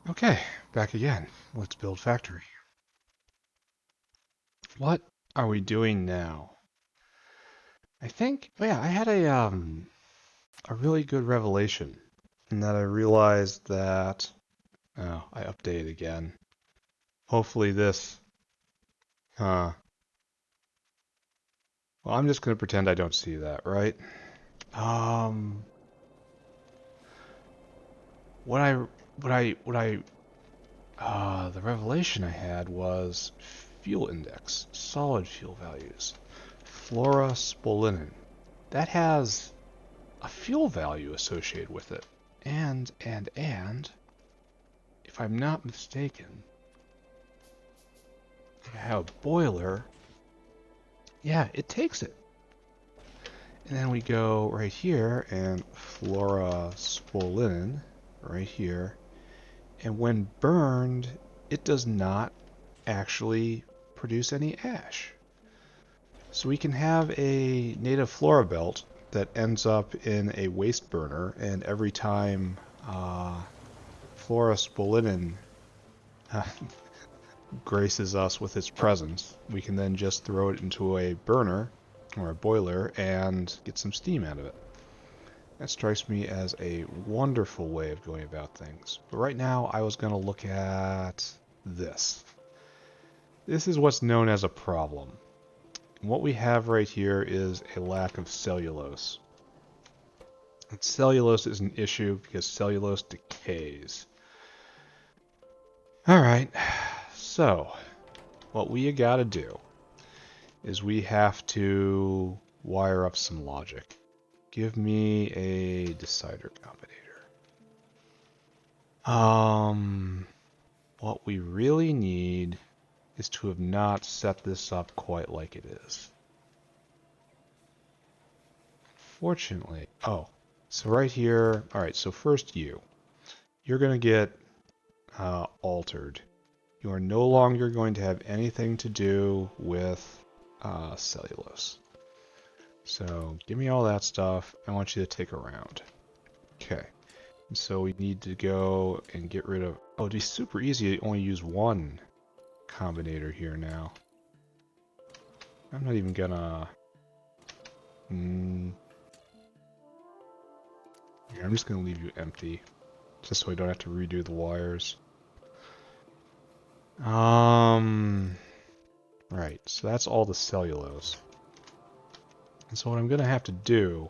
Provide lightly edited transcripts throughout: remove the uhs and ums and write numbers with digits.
Okay, back again. Let's build factory. What are we doing now? I think, oh yeah, I had a really good revelation in that I realized that oh, I updated again. Hopefully this well, I'm just gonna pretend I don't see that, right? Um what I the revelation I had was fuel index, solid fuel values, flora Spolinnin. That has a fuel value associated with it. And, if I'm not mistaken, I have a boiler. Yeah, it takes it. And then we go right here and flora Spolinnin right here. And when burned, it does not actually produce any ash. So we can have a native flora belt that ends up in a waste burner, and every time flora Spolinnin graces us with its presence, we can then just throw it into a burner or a boiler and get some steam out of it. That strikes me as a wonderful way of going about things. But right now, I was going to look at this. This is what's known as a problem. What we have right here is a lack of cellulose. And cellulose is an issue because cellulose decays. Alright, so what we gotta do is we have to wire up some logic. Give me a decider combinator. What we really need is to have not set this up quite like it is. Fortunately, oh, so right here, all right, so first you're going to get altered. You are no longer going to have anything to do with cellulose. So give me all that stuff. I want you to take a round. Okay. So we need to go and get rid of... Oh, it'd be super easy to only use one combinator here now. I'm not even gonna... Here, I'm just gonna leave you empty. Just so I don't have to redo the wires. Right, so that's all the cellulose. And so what I'm gonna have to do...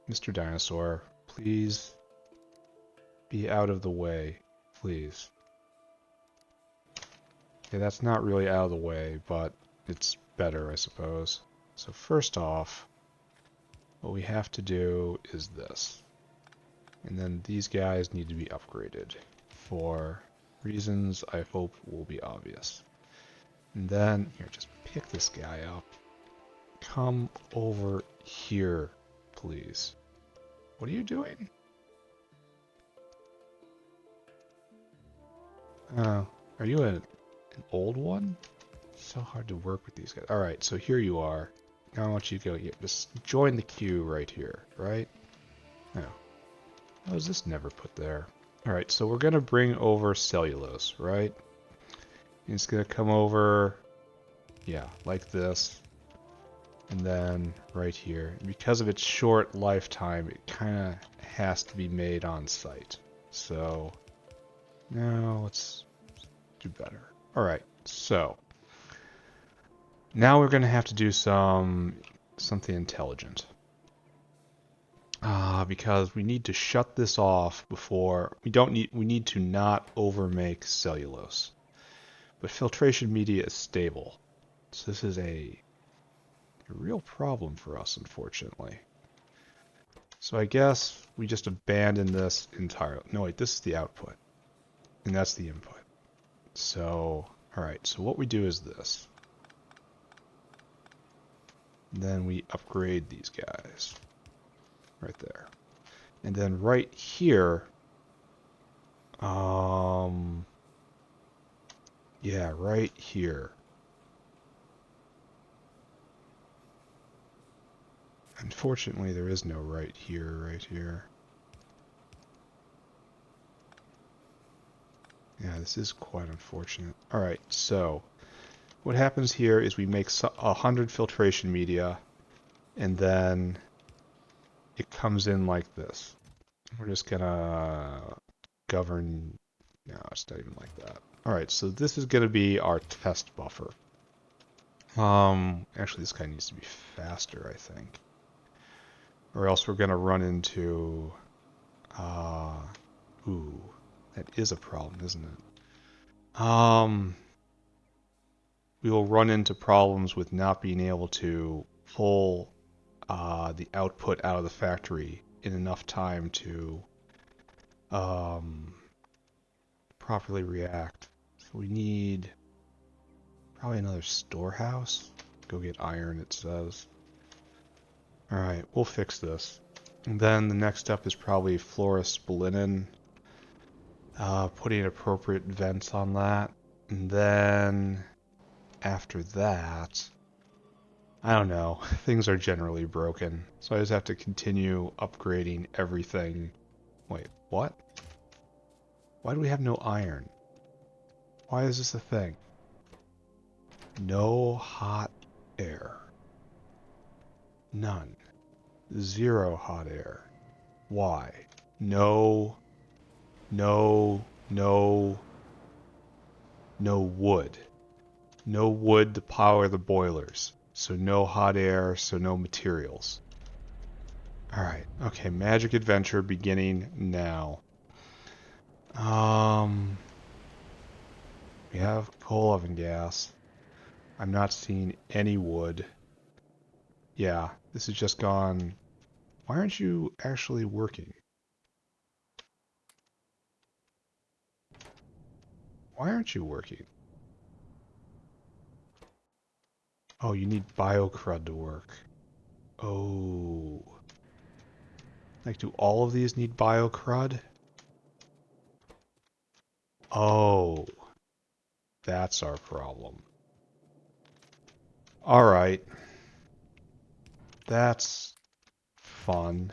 Mr. Dinosaur, please be out of the way. Please. Okay, that's not really out of the way, but it's better, I suppose. So first off, what we have to do is this. And then these guys need to be upgraded for reasons I hope will be obvious. And then, here, just pick this guy up. Come over here, please. What are you doing? Are you an old one? So hard to work with these guys. Alright, so here you are. Now I want you to go here. Just join the queue right here, right? No. How is this never put there? Alright, so we're going to bring over cellulose, right? And it's going to come over, yeah, like this. And then right here. And because of its short lifetime, it kind of has to be made on site. So, now let's do better. Alright, so now we're going to have to do something intelligent. Because we need to shut this off before we need to not overmake cellulose. But filtration media is stable. So this is a real problem for us, unfortunately. So I guess we just abandon this entirely. No, wait, this is the output. And that's the input. So, alright, so what we do is this. Then we upgrade these guys. Right there. And then right here, yeah, right here. Unfortunately, there is no right here. Yeah, this is quite unfortunate. Alright, so what happens here is we make 100 filtration media, and then it comes in like this. We're just gonna govern... No, it's not even like that. Alright, so this is gonna be our test buffer. Actually this guy needs to be faster, I think. Or else we're gonna run into... Ooh, that is a problem, isn't it? We will run into problems with not being able to pull the output out of the factory in enough time to properly react. So we need probably another storehouse. Go get iron, it says. Alright, we'll fix this. And then the next step is probably flora Spolinnin. Putting appropriate vents on that. And then after that, I don't know, things are generally broken. So I just have to continue upgrading everything. Wait, what? Why do we have no iron? Why is this a thing? No hot air. None. Zero hot air. Why? No, no, no, no wood. No wood to power the boilers. So no hot air, so no materials. Alright, okay, magic adventure beginning now. We have coal oven gas. I'm not seeing any wood. Yeah, this has just gone... Why aren't you actually working? Why aren't you working? Oh, you need biocrud to work. Oh. Like, do all of these need biocrud? Oh. That's our problem. Alright. That's fun.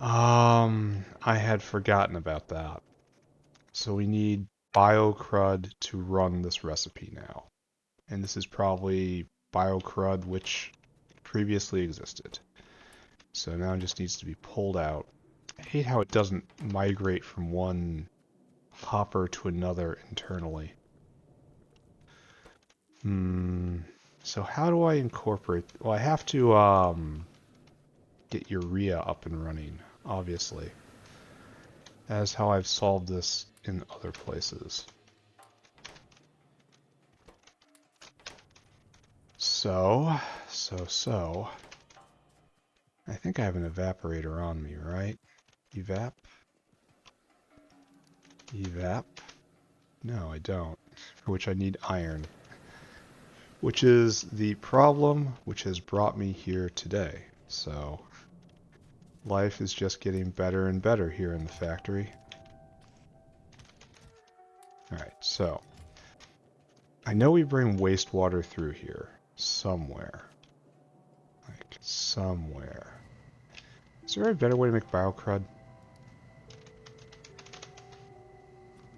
I had forgotten about that. So we need biocrud to run this recipe now. And this is probably biocrud which previously existed. So now it just needs to be pulled out. I hate how it doesn't migrate from one hopper to another internally. So how do I incorporate... Well, I have to get urea up and running, obviously. That is how I've solved this in other places. So... I think I have an evaporator on me, right? Evap? Evap? No, I don't. For which I need iron. Which is the problem which has brought me here today. So, life is just getting better and better here in the factory. Alright, so. I know we bring wastewater through here. Somewhere. Like, somewhere. Is there a better way to make biocrud?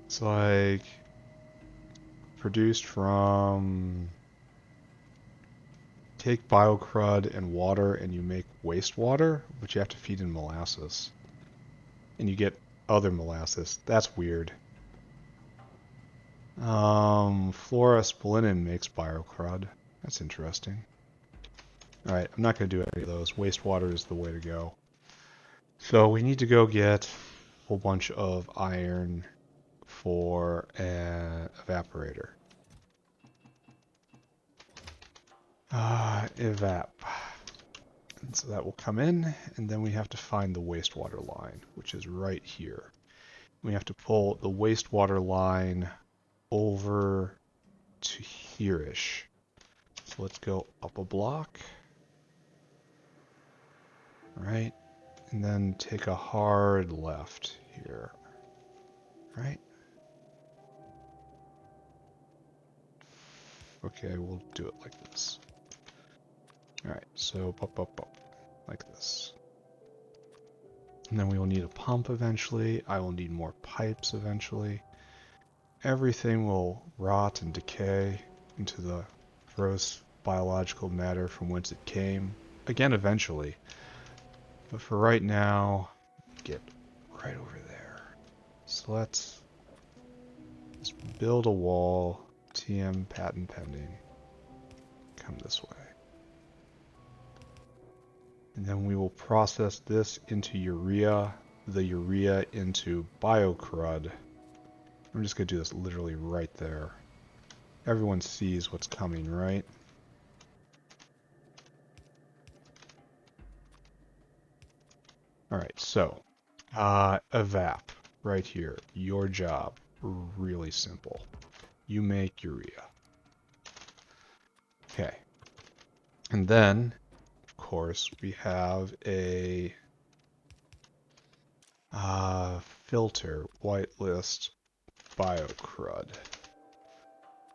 It's like... produced from... Take biocrud and water and you make wastewater, but you have to feed in molasses. And you get other molasses. That's weird. Flora Spolinnin makes biocrud. That's interesting. Alright, I'm not going to do any of those. Wastewater is the way to go. So we need to go get a whole bunch of iron for an evaporator. Evap. And so that will come in, and then we have to find the wastewater line, which is right here. We have to pull the wastewater line over to here-ish. So let's go up a block. Right? And then take a hard left here. Right? Okay, we'll do it like this. Alright, so up, like this. And then we will need a pump eventually. I will need more pipes eventually. Everything will rot and decay into the gross biological matter from whence it came. Again, eventually. But for right now, get right over there. So let's build a wall. TM patent pending. Come this way. And then we will process this into urea, the urea into biocrud. I'm just going to do this literally right there. Everyone sees what's coming, right? Alright, so, evap, right here. Your job, really simple. You make urea. Okay. And then, of course, we have a filter, whitelist, biocrud.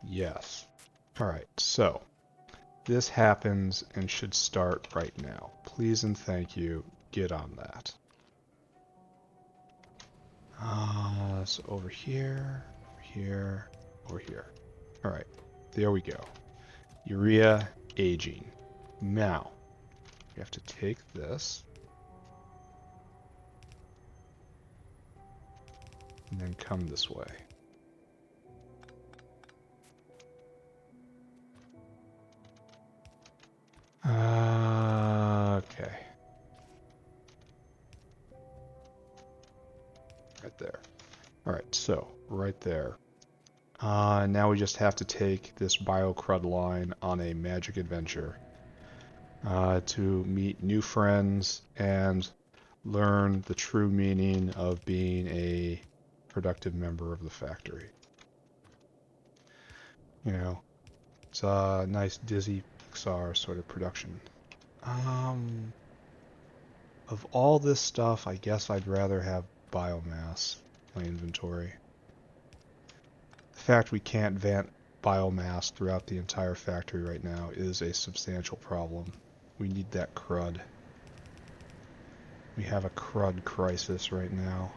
Yes. Alright, so, this happens and should start right now. Please and thank you, get on that. So over here, over here. Alright, there we go. Urea aging. Now, we have to take this and then come this way. Okay. Right there. Alright, so, right there. Now we just have to take this biocrud line on a magic adventure to meet new friends and learn the true meaning of being a productive member of the factory. You know, it's a nice Disney Pixar sort of production. Of all this stuff, I guess I'd rather have biomass in my inventory. The fact we can't vent biomass throughout the entire factory right now is a substantial problem. We need that crud. We have a crud crisis right now.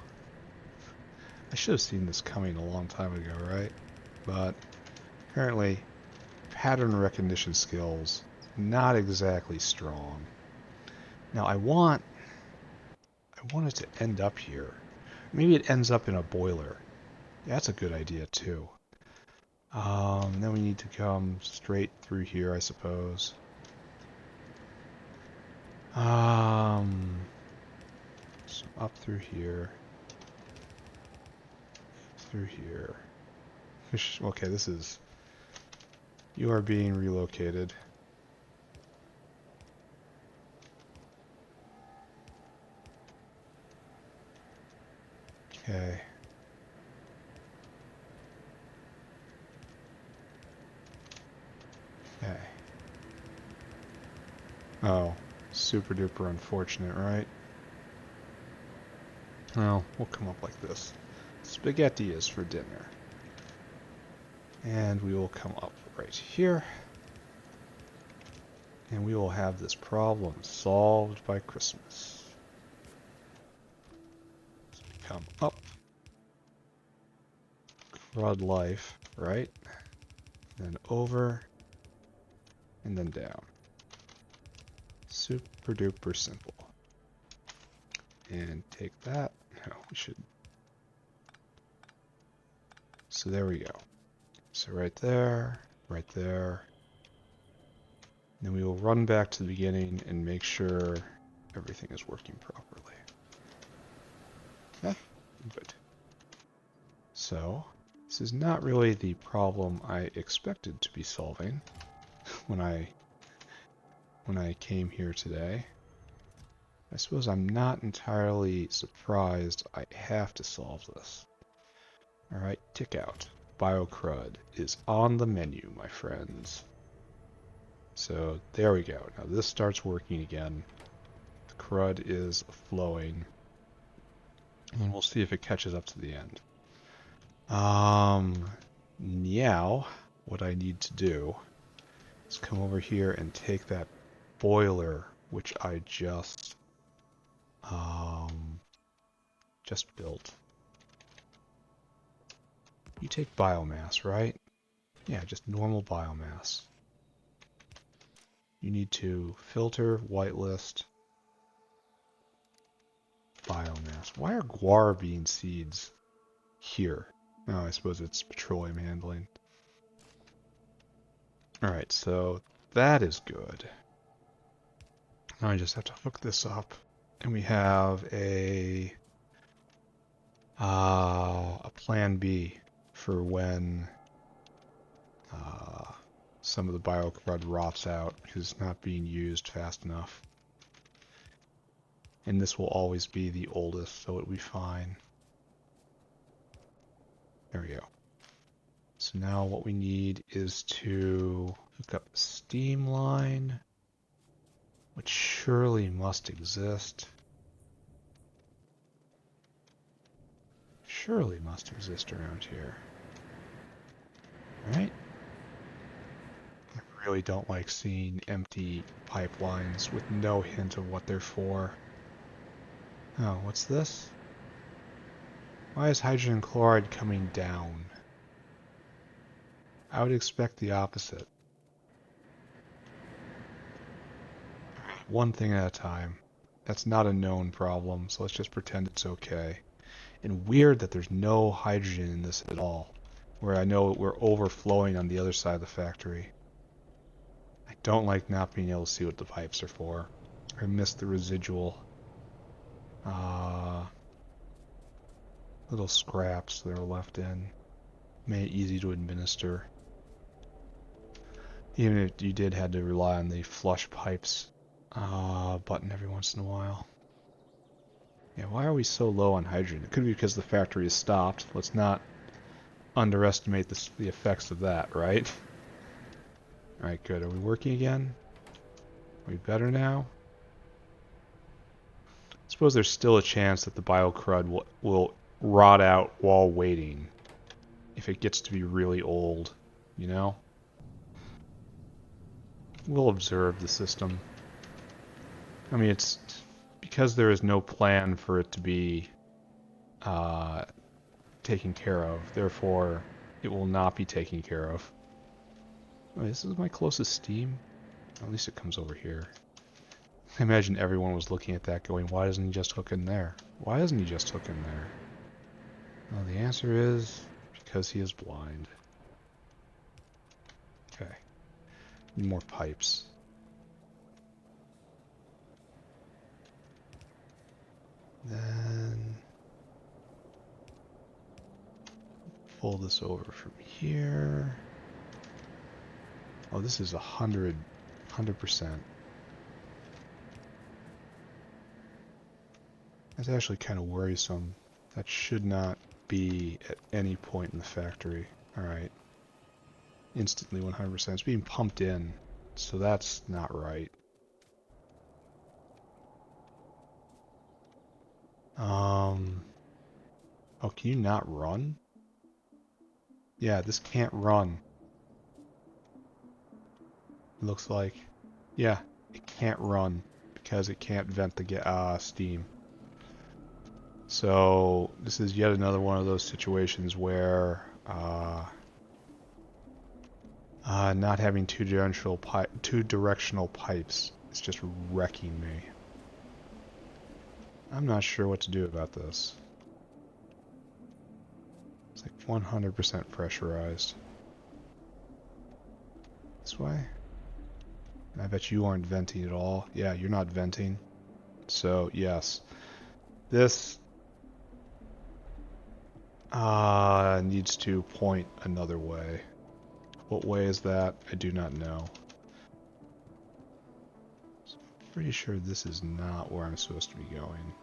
I should have seen this coming a long time ago, right? But apparently, pattern recognition skills, not exactly strong. Now I want it to end up here. Maybe it ends up in a boiler. That's a good idea too. Then we need to come straight through here, I suppose. So up through here. Through here. Okay, this is... You are being relocated. Okay. Okay. Oh, super duper unfortunate, right? Well, we'll come up like this. Spaghetti is for dinner. And we will come up right here. And we will have this problem solved by Christmas. So we come up. Crud life, right? Then over. And then down. Super duper simple. And take that. No, we should. So there we go. So right there, right there. Then we will run back to the beginning and make sure everything is working properly. Yeah, good. So, this is not really the problem I expected to be solving when I came here today. I suppose I'm not entirely surprised I have to solve this. Alright, tick out. Biocrud is on the menu, my friends. So there we go. Now this starts working again. The crud is flowing. And we'll see if it catches up to the end. Now, what I need to do is come over here and take that boiler, which I just just built. You take biomass, right? Yeah, just normal biomass. You need to filter, whitelist, biomass. Why are guar bean seeds here? Oh, I suppose it's petroleum handling. Alright, so that is good. Now I just have to hook this up. And we have a plan B for when some of the biocrud rots out because it's not being used fast enough. And this will always be the oldest, so it'll be fine. There we go. So now what we need is to hook up the steam line, which surely must exist. Surely must exist around here. Right? I really don't like seeing empty pipelines with no hint of what they're for. Oh, what's this? Why is hydrogen chloride coming down? I would expect the opposite. One thing at a time. That's not a known problem, so let's just pretend it's okay. And weird that there's no hydrogen in this at all, where I know we're overflowing on the other side of the factory. I don't like not being able to see what the pipes are for. I missed the residual little scraps that are left in. Made it easy to administer. Even if you did have to rely on the flush pipes button every once in a while. Yeah, why are we so low on hydrogen? It could be because the factory is stopped. Let's not underestimate the effects of that, right? Alright, good. Are we working again? Are we better now? I suppose there's still a chance that the biocrud will rot out while waiting. If it gets to be really old, you know? We'll observe the system. I mean, it's because there is no plan for it to be taken care of. Therefore, it will not be taken care of. Wait, this is my closest steam? At least it comes over here. I imagine everyone was looking at that going, why doesn't he just hook in there? Why doesn't he just hook in there? Well, the answer is because he is blind. Okay. Need more pipes. Then fold this over from here. Oh, this is 100%. That's actually kind of worrisome. That should not be at any point in the factory. Alright. Instantly 100%. It's being pumped in, so that's not right. Oh, can you not run? Yeah, this can't run. It looks like. Yeah, it can't run because it can't vent the steam. So this is yet another one of those situations where not having two directional pipes is just wrecking me. I'm not sure what to do about this. It's like 100% pressurized. This way? I bet you aren't venting at all. Yeah, you're not venting. So, yes. This needs to point another way. What way is that? I do not know. So I'm pretty sure this is not where I'm supposed to be going.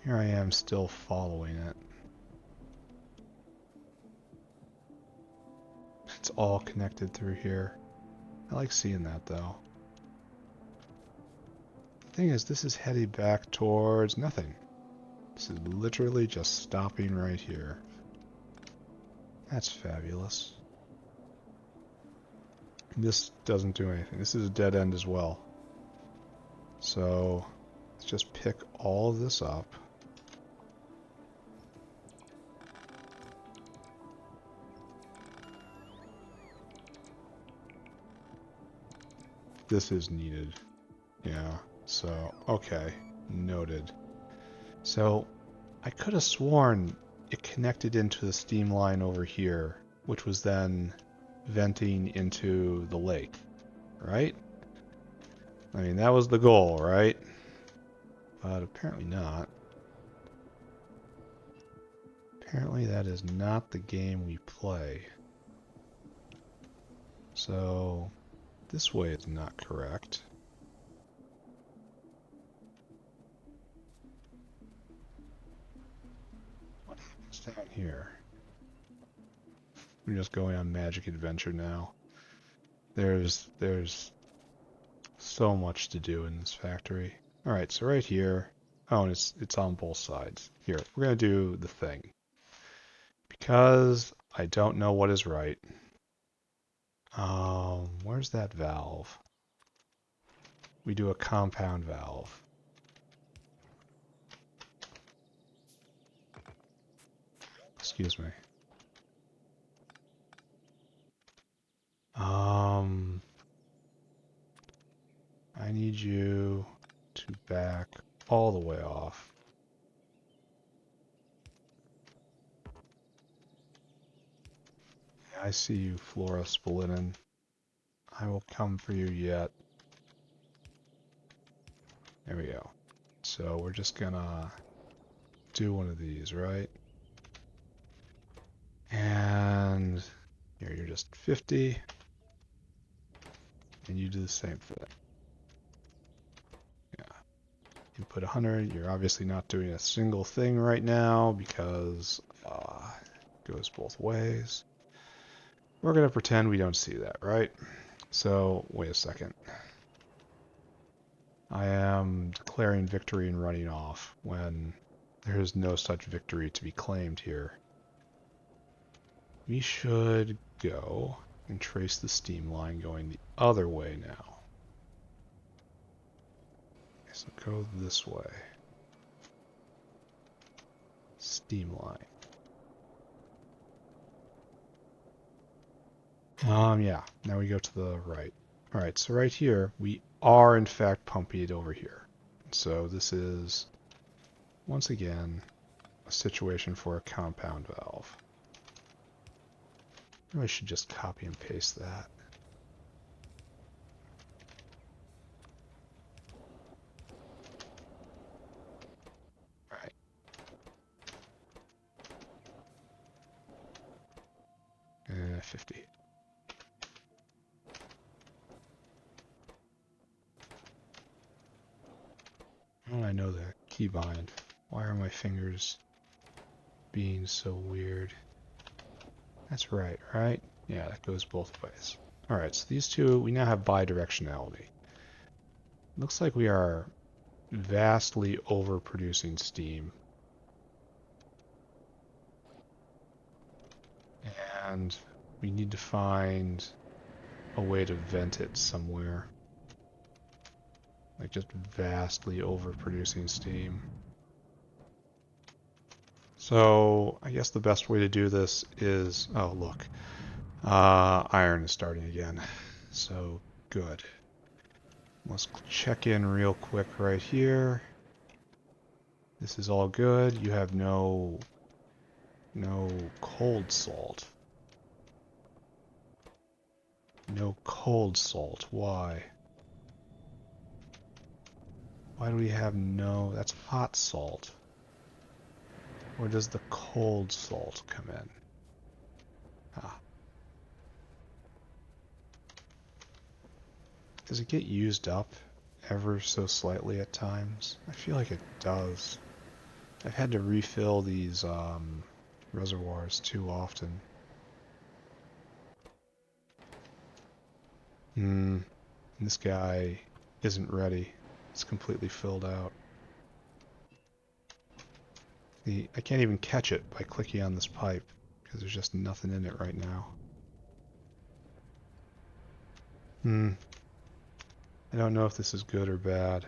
Here I am still following it. It's all connected through here. I like seeing that though. The thing is, this is heading back towards nothing. This is literally just stopping right here. That's fabulous. This doesn't do anything. This is a dead end as well. So, Let's just pick all of this up. This is needed. Yeah, so, okay, noted. So, I could have sworn it connected into the steam line over here, which was then venting into the lake, right? I mean, that was the goal, right? But apparently not. Apparently that is not the game we play. So, this way is not correct. What happens down here? We're just going on magic adventure now. There's so much to do in this factory. Alright, so right here. Oh, and it's on both sides. Here, we're gonna do the thing. Because I don't know what is right. Where's that valve? We do a compound valve. Excuse me. I need you to back all the way off. I see you, Flora Spolinnin. I will come for you yet. There we go. So we're just gonna do one of these, right? And here you're just 50. And you do the same thing. Yeah. You put 100. You're obviously not doing a single thing right now because it goes both ways. We're going to pretend we don't see that, right? So, wait a second. I am declaring victory and running off when there is no such victory to be claimed here. We should go and trace the steam line going the other way now. So go this way. Steam line. Yeah, now we go to the right. Alright, so right here, we are in fact pumping it over here. So this is, once again, a situation for a compound valve. I should just copy and paste that. Alright. 50. Oh, I know that keybind. Why are my fingers being so weird? That's right, right? Yeah, that goes both ways. Alright, so these two, we now have bidirectionality. Looks like we are vastly overproducing steam. And we need to find a way to vent it somewhere. Like just vastly overproducing steam. So I guess the best way to do this is, oh look, iron is starting again. So good. Let's check in real quick right here. This is all good. You have no cold salt. No cold salt. Why? Why do we have no... That's hot salt. Where does the cold salt come in? Ah. Does it get used up ever so slightly at times? I feel like it does. I've had to refill these reservoirs too often. This guy isn't ready. It's completely filled out. I can't even catch it by clicking on this pipe because there's just nothing in it right now. I don't know if this is good or bad.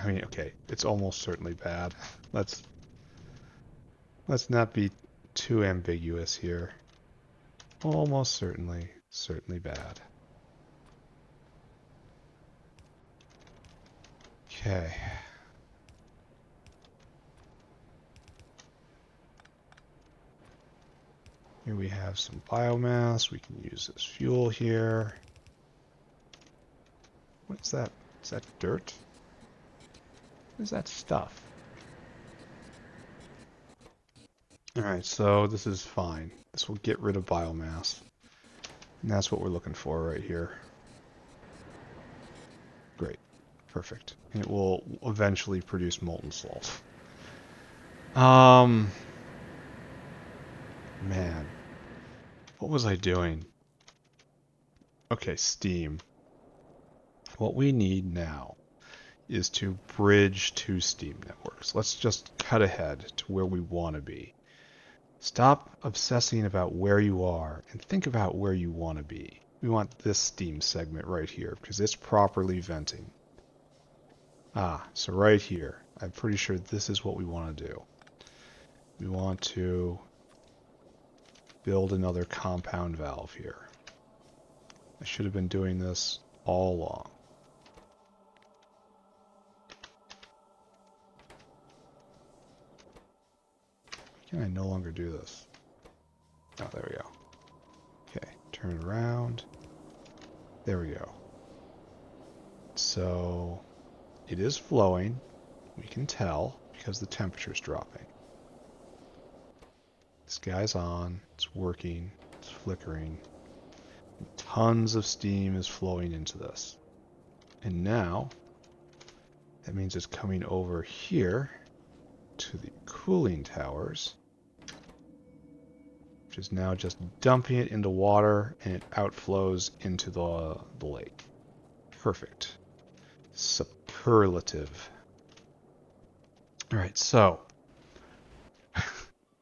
I mean, okay, it's almost certainly bad. Let's not be too ambiguous here. Almost certainly bad. Okay. Here we have some biomass. We can use this fuel here. What is that? Is that dirt? What is that stuff? Alright, so this is fine. This will get rid of biomass. And that's what we're looking for right here. Great. Perfect. And it will eventually produce molten salt. Man. What was I doing? Okay, steam. What we need now is to bridge two steam networks. Let's just cut ahead to where we want to be. Stop obsessing about where you are and think about where you want to be. We want this steam segment right here because it's properly venting. So right here, I'm pretty sure this is what we want to do. We want to build another compound valve here. I should have been doing this all along. Why can I no longer do this? Oh, there we go. Okay, turn it around. There we go. So it is flowing. We can tell because the temperature's dropping. This guy's on. It's working. It's flickering. Tons of steam is flowing into this. And now, that means it's coming over here to the cooling towers, which is now just dumping it into water, and it outflows into the lake. Perfect. Superlative. Alright, so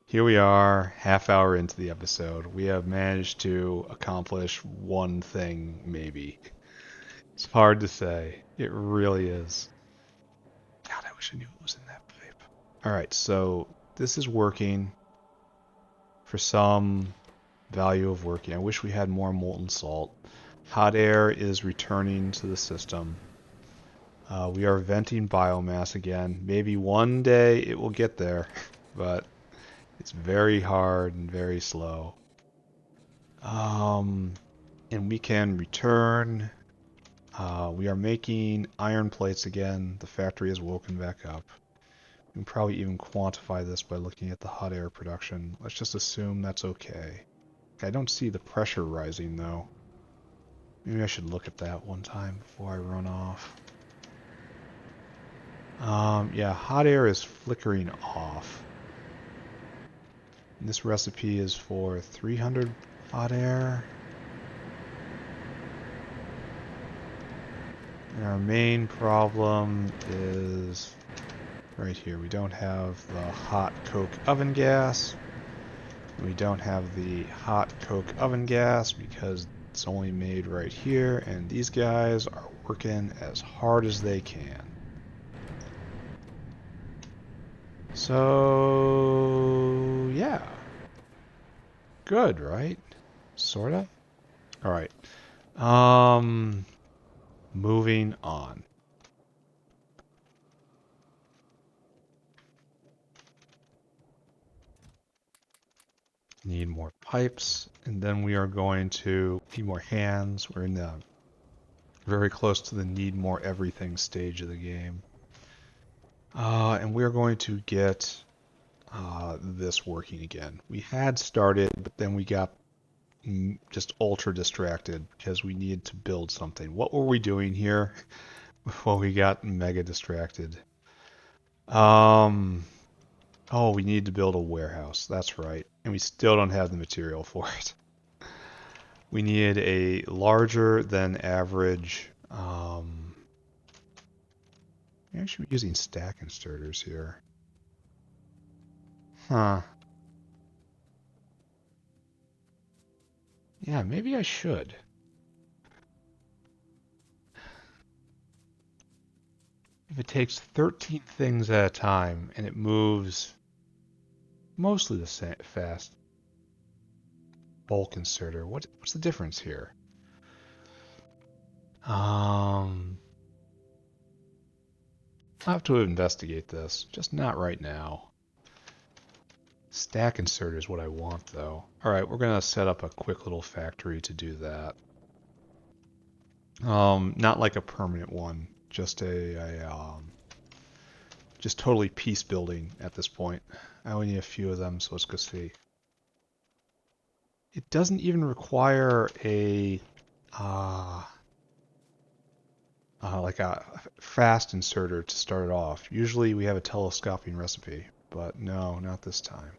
here we are, half hour into the episode. We have managed to accomplish one thing, maybe. It's hard to say. It really is. God, I wish I knew what was in that pipe. Alright, so this is working for some value of working. I wish we had more molten salt. Hot air is returning to the system. We are venting biomass again. Maybe one day it will get there, but it's very hard and very slow. And we can return. We are making iron plates again. The factory has woken back up. We can probably even quantify this by looking at the hot air production. Let's just assume that's okay. I don't see the pressure rising though. Maybe I should look at that one time before I run off. Yeah, hot air is flickering off. And this recipe is for 300 hot air. And our main problem is right here. We don't have the hot coke oven gas. We don't have the hot coke oven gas because it's only made right here, and these guys are working as hard as they can. So, yeah. Good, right? Sorta? Alright. Moving on. Need more pipes, and then we are going to need more hands. We're in the very close to the need more everything stage of the game. And we're going to get this working again. We had started, but then we got just ultra distracted because we needed to build something. What were we doing here? Well, we got mega distracted. Oh, we need to build a warehouse. That's right. And we still don't have the material for it. We needed a larger than average. I should be using stack inserters here. Huh. Yeah, maybe I should. If it takes 13 things at a time and it moves mostly the same fast, bulk inserter, what's the difference here? I'll have to investigate this, just not right now. Stack inserter is what I want, though. Alright, we're going to set up a quick little factory to do that. Not like a permanent one, just just totally piece building at this point. I only need a few of them, so let's go see. It doesn't even require a like a fast inserter to start it off. Usually we have a telescoping recipe, but no, not this time.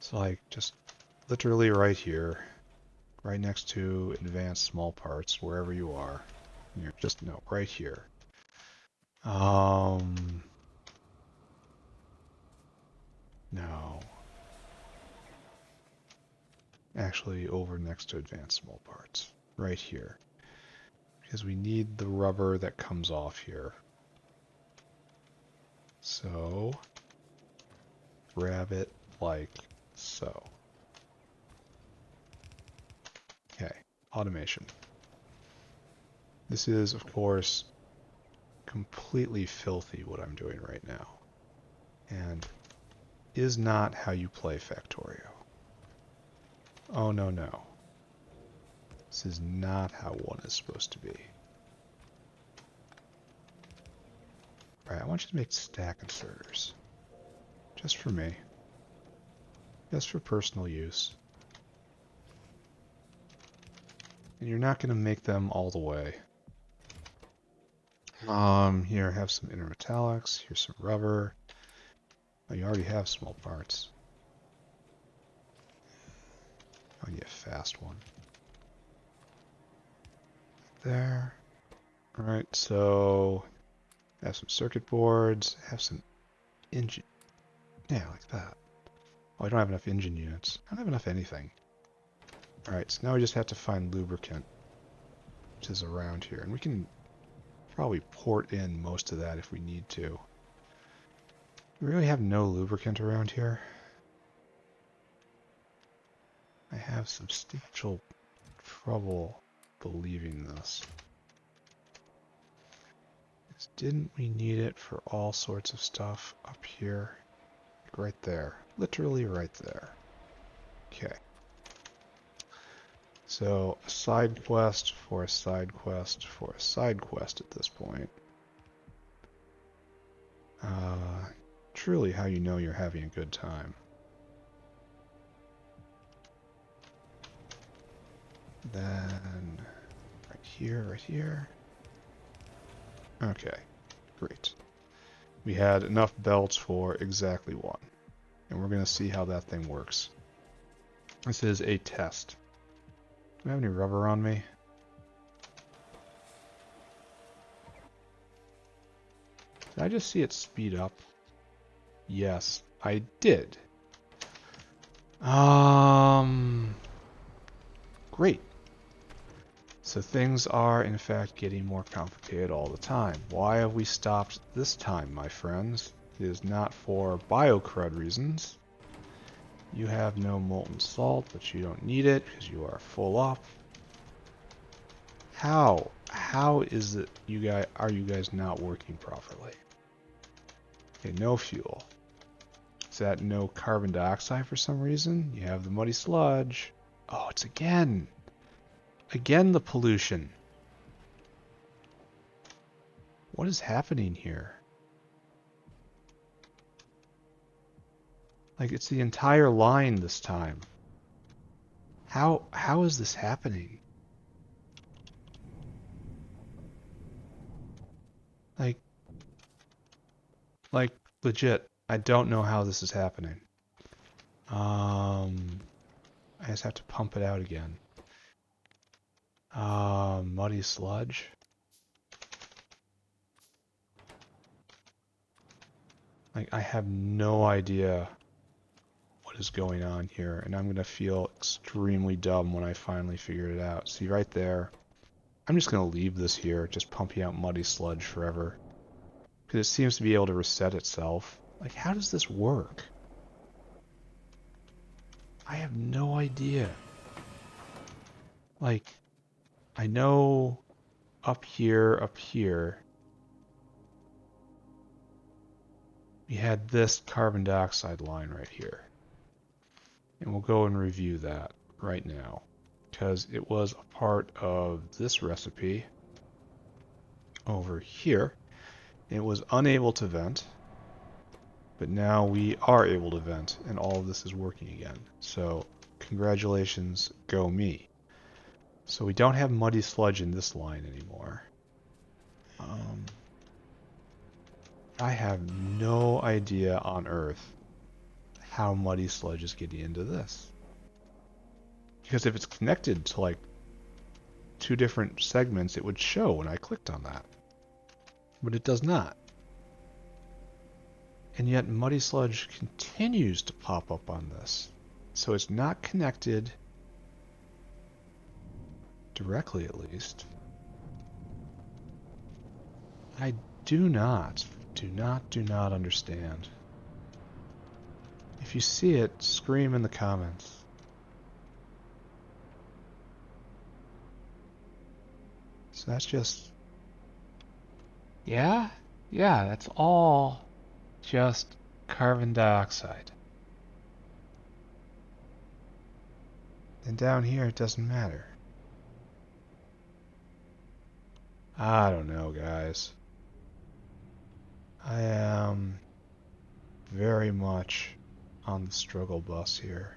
So like just literally right here, right next to advanced small parts, wherever you are. You're just no, right here. No. Actually over next to advanced small parts. Right here. Because we need the rubber that comes off here. So grab it like so. Okay, automation. This is, of course, completely filthy what I'm doing right now. And is not how you play Factorio. Oh, no, no. This is not how one is supposed to be. Alright, I want you to make stack inserters. Just for me. Just for personal use. And you're not going to make them all the way. Here, have some intermetallics. Here's some rubber. Oh, you already have small parts. I need a fast one. There. Alright, so have some circuit boards, have some engine. Yeah, like that. Oh, I don't have enough engine units. I don't have enough anything. Alright, so now we just have to find lubricant, which is around here. And we can probably port in most of that if we need to. We really have no lubricant around here. I have substantial trouble believing this. Didn't we need it for all sorts of stuff up here? Right there. Literally right there. Okay. So, a side quest for a side quest for a side quest at this point. Truly how you know you're having a good time. Then, right here, right here. Okay, great. We had enough belts for exactly one. And we're going to see how that thing works. This is a test. Do I have any rubber on me? Did I just see it speed up? Yes, I did. Great. So things are, in fact, getting more complicated all the time. Why have we stopped this time, my friends? It is not for bio-crud reasons. You have no molten salt, but you don't need it because you are full up. How? How is it are you guys not working properly? Okay, no fuel. Is that no carbon dioxide for some reason? You have the muddy sludge. Oh, it's again. Again the pollution. What is happening here? Like, it's the entire line this time. How is this happening? Like legit, I don't know how this is happening. I just have to pump it out again. Muddy sludge. Like, I have no idea what is going on here, and I'm gonna feel extremely dumb when I finally figure it out. See right there? I'm just gonna leave this here, just pumping out muddy sludge forever. Because it seems to be able to reset itself. Like, how does this work? I have no idea. Like, I know up here, we had this carbon dioxide line right here. And we'll go and review that right now, because it was a part of this recipe over here. It was unable to vent, but now we are able to vent, and all of this is working again. So congratulations, go me. So we don't have muddy sludge in this line anymore. I have no idea on Earth how muddy sludge is getting into this. Because if it's connected to like 2 different segments, it would show when I clicked on that. But it does not. And yet muddy sludge continues to pop up on this. So it's not connected directly, at least. I do not understand. If you see it, scream in the comments. So that's just... Yeah, that's all just carbon dioxide. And down here it doesn't matter. I don't know, guys. I am very much on the struggle bus here.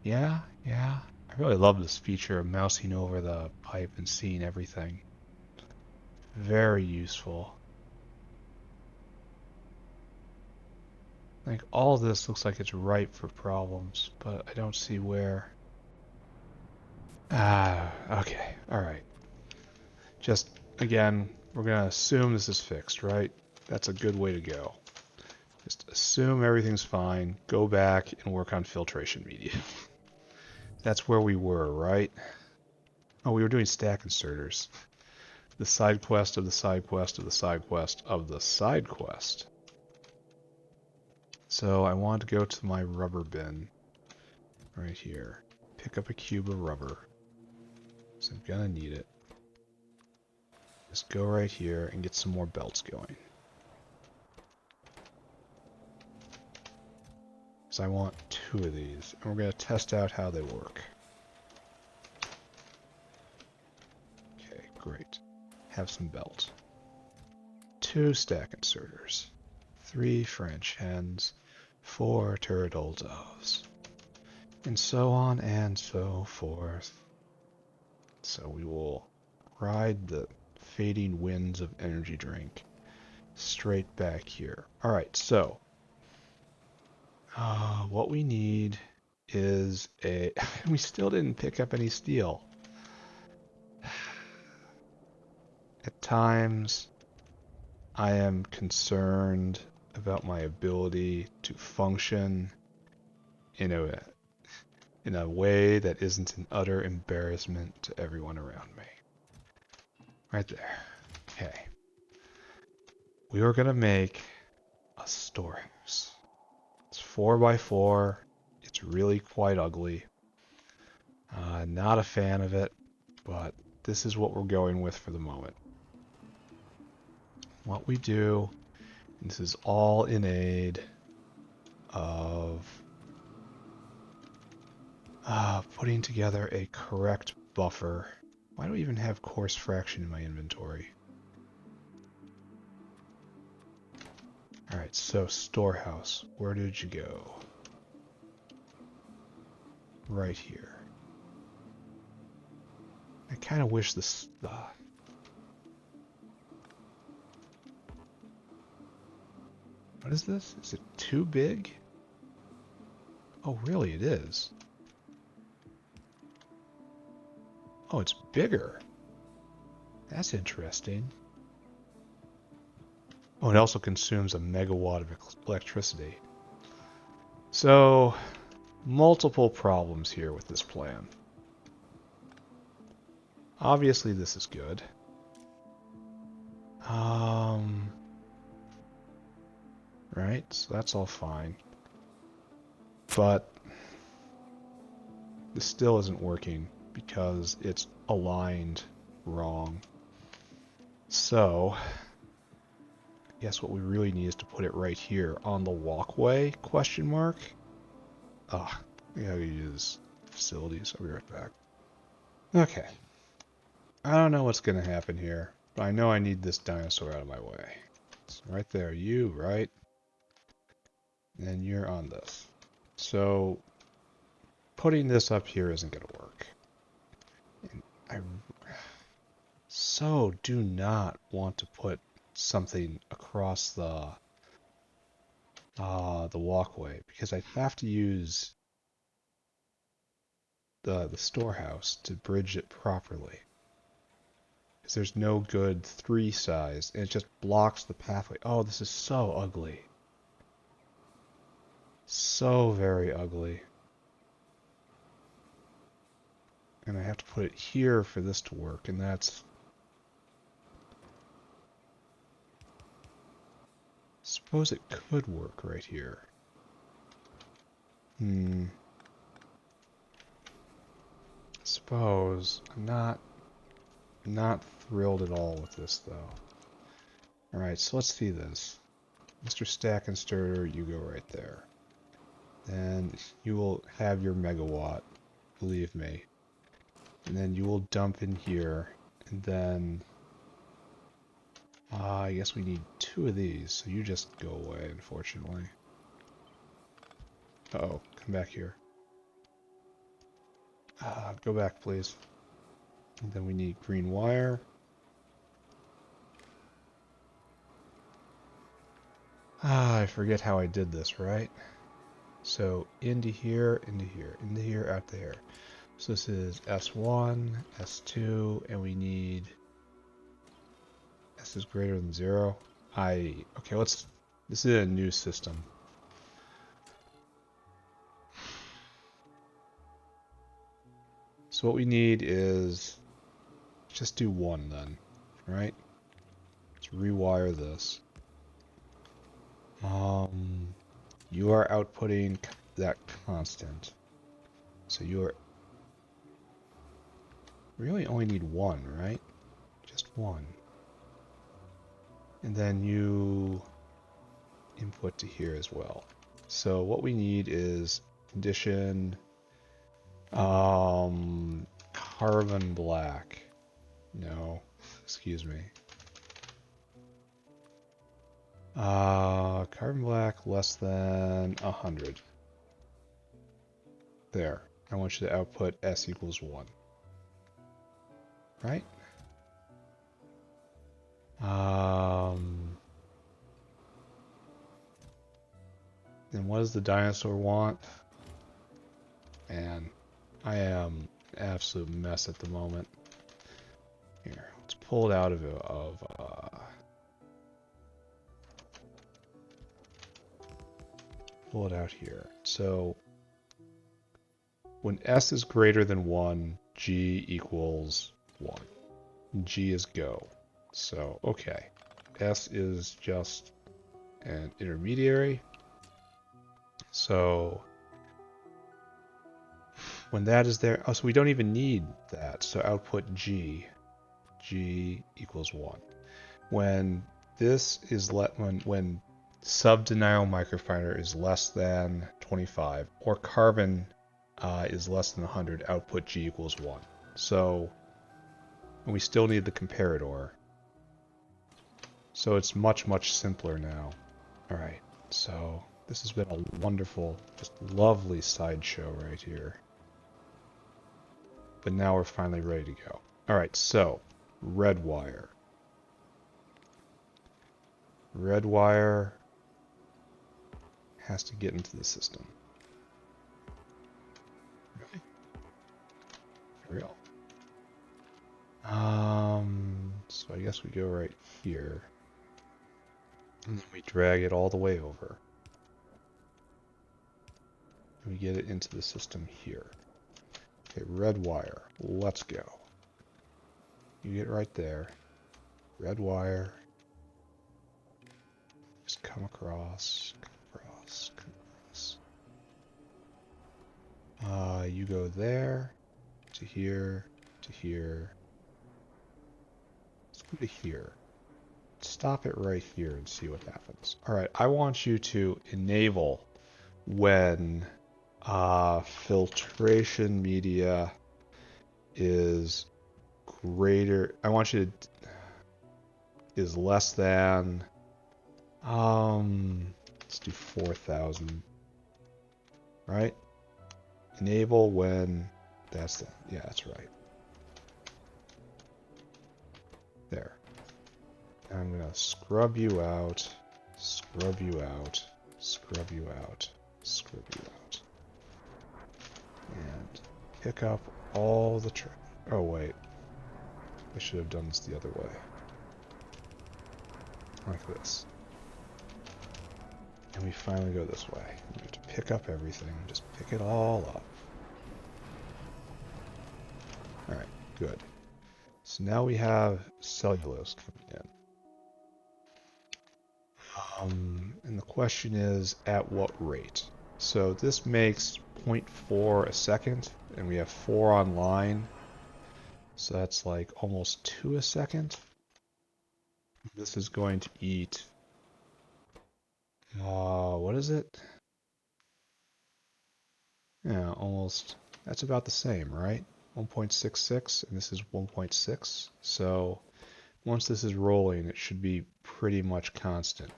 Yeah. I really love this feature of mousing over the pipe and seeing everything. Very useful. Like, all this looks like it's ripe for problems, but I don't see where. Okay, alright. Just, again, we're going to assume this is fixed, right? That's a good way to go. Just assume everything's fine, go back and work on filtration media. That's where we were, right? Oh, we were doing stack inserters. The side quest of the side quest of the side quest of the side quest. So I want to go to my rubber bin right here. Pick up a cube of rubber. So I'm gonna need it. Just go right here and get some more belts going. So I want 2 of these, and we're gonna test out how they work. Okay, great. Have some belts. 2 stack inserters. 3 French hens. 4 turtle doves. And so on and so forth. So we will ride the fading winds of energy drink straight back here. Alright, so what we need is a... we still didn't pick up any steel. At times, I am concerned about my ability to function in a way that isn't an utter embarrassment to everyone around me. Right there. Okay. We are going to make a storehouse. It's 4x4. It's really quite ugly. Not a fan of it, but this is what we're going with for the moment. What we do, this is all in aid of putting together a correct buffer. Why do I even have coarse fraction in my inventory? Alright, so storehouse. Where did you go? Right here. I kind of wish this... what is this? Is it too big? Oh, really? It is. Oh, it's bigger. That's interesting. Oh, it also consumes a megawatt of electricity. So, multiple problems here with this plan. Obviously, this is good. Right, so that's all fine. But this still isn't working because it's aligned wrong. So, I guess what we really need is to put it right here on the walkway, question mark. Ah, we gotta use facilities. I'll be right back. Okay. I don't know what's gonna happen here, but I know I need this dinosaur out of my way. So right there, you, right? And you're on this. So, putting this up here isn't gonna work. And I so do not want to put something across the walkway because I have to use the storehouse to bridge it properly. Because there's no good 3 size, and it just blocks the pathway. Oh, this is so ugly. So very ugly. And I have to put it here for this to work, and that's... Suppose it could work right here. Suppose. I'm not thrilled at all with this, though. Alright, so let's see this. Mr. Stack and Stirrer, you go right there. Then you will have your megawatt, believe me. And then you will dump in here, and then... I guess we need 2 of these, so you just go away, unfortunately. Uh-oh, come back here. Go back, please. And then we need green wire. I forget how I did this, right? So into here, into here, into here, out there. So this is S1, S2, and we need... S is greater than 0. Okay, this is a new system. So what we need is just do 1 then, right? Let's rewire this. You are outputting that constant. So you really only need 1, right? Just 1. And then you input to here as well. So what we need is condition carbon black. No, excuse me. Carbon black less than 100. There. I want you to output S equals 1. Right? Then what does the dinosaur want? Man, I am an absolute mess at the moment. Here, let's pull it out pull it out here. So when S is greater than 1, G equals 1. G is go. So, okay. S is just an intermediary. So when that is there, oh, so we don't even need that. So output G, G equals 1. When this is when sub-denial microfinder is less than 25 or carbon is less than 100, output G equals 1. So we still need the comparator. So it's much, much simpler now. Alright, so this has been a wonderful, just lovely sideshow right here. But now we're finally ready to go. Alright, so red wire. Red wire has to get into the system. Really? For real? So I guess we go right here. And then we drag it all the way over. And we get it into the system here. Okay, red wire. Let's go. You get right there. Red wire. Just come across, come across, come across. You go there, to here, to here. Let's go to here. Stop it right here and see what happens. Alright, I want you to enable when filtration media is greater. I want you to is less than let's do 4,000. Right? Enable when that's right. There. I'm gonna scrub you out, scrub you out, scrub you out, scrub you out. And pick up all the oh wait. I should have done this the other way. Like this. And we finally go this way. We have to pick up everything. Just pick it all up. Alright, good. So now we have cellulose coming in. And the question is, at what rate? So this makes 0.4 a second, and we have 4 online. So that's like almost 2 a second. This is going to eat, what is it? Yeah, almost, that's about the same, right? 1.66, and this is 1.6. So once this is rolling, it should be pretty much constant.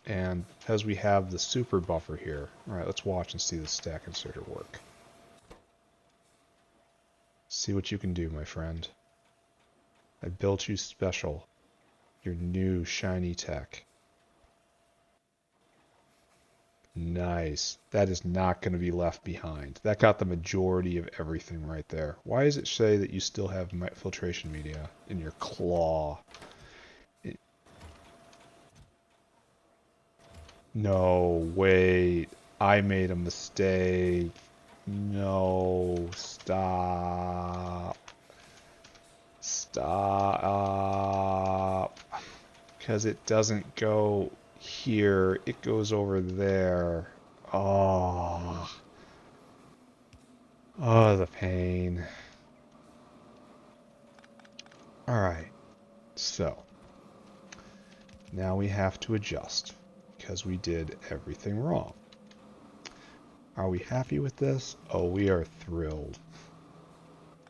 And because we have the super buffer here, alright, let's watch and see the stack inserter work. See what you can do, my friend. I built you special. Your new shiny tech. Nice. That is not going to be left behind. That got the majority of everything right there. Why does it say that you still have filtration media in your claw? No, wait. I made a mistake. No, stop. Stop. Because it doesn't go here. It goes over there. Oh. Oh, the pain. Alright. So. Now we have to adjust. Because we did everything wrong. Are we happy with this? Oh, we are thrilled.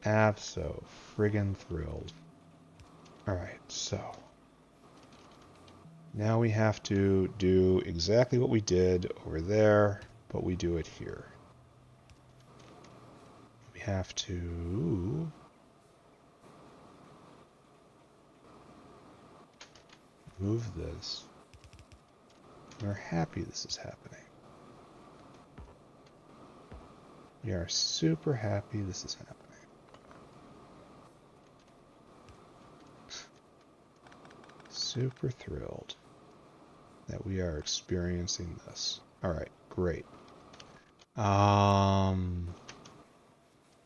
Abso-friggin' thrilled. Alright, so. Now we have to do exactly what we did over there, but we do it here. We have to move this. We're happy this is happening. We are super happy this is happening. Super thrilled that we are experiencing this. Alright, great.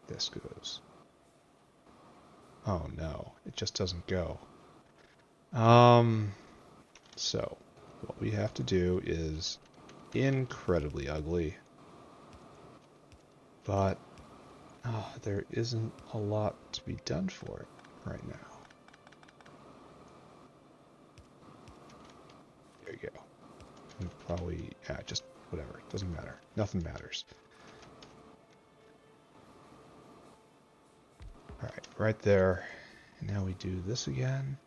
This goes. Oh no, it just doesn't go. So, what we have to do is incredibly ugly. But, there isn't a lot to be done for it right now. There you go. Probably, just whatever. It doesn't matter. Nothing matters. Alright, right there. And now we do this again.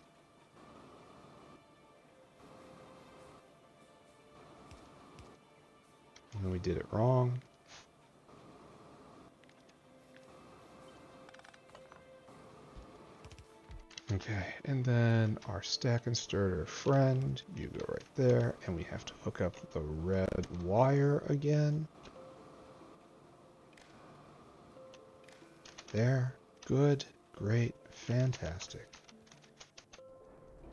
And we did it wrong. Okay, and then our stack inserter friend, you go right there, and we have to hook up the red wire again. There, good, great, fantastic.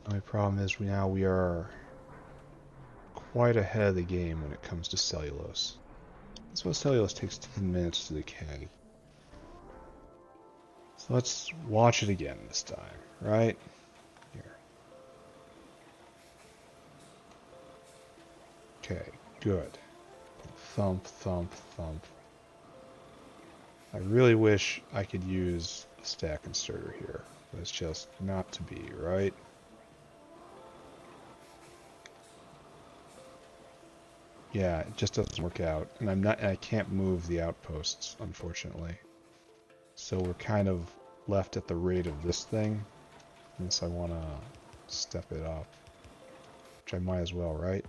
The only problem is we are quite ahead of the game when it comes to cellulose. That's why cellulose takes 10 minutes to decay. So let's watch it again this time, right? Here. Okay, good. Thump, thump, thump. I really wish I could use a stack inserter here, but it's just not to be, right? Yeah, it just doesn't work out, and I can't move the outposts, unfortunately. So we're kind of left at the rate of this thing, unless I want to step it up, which I might as well, right?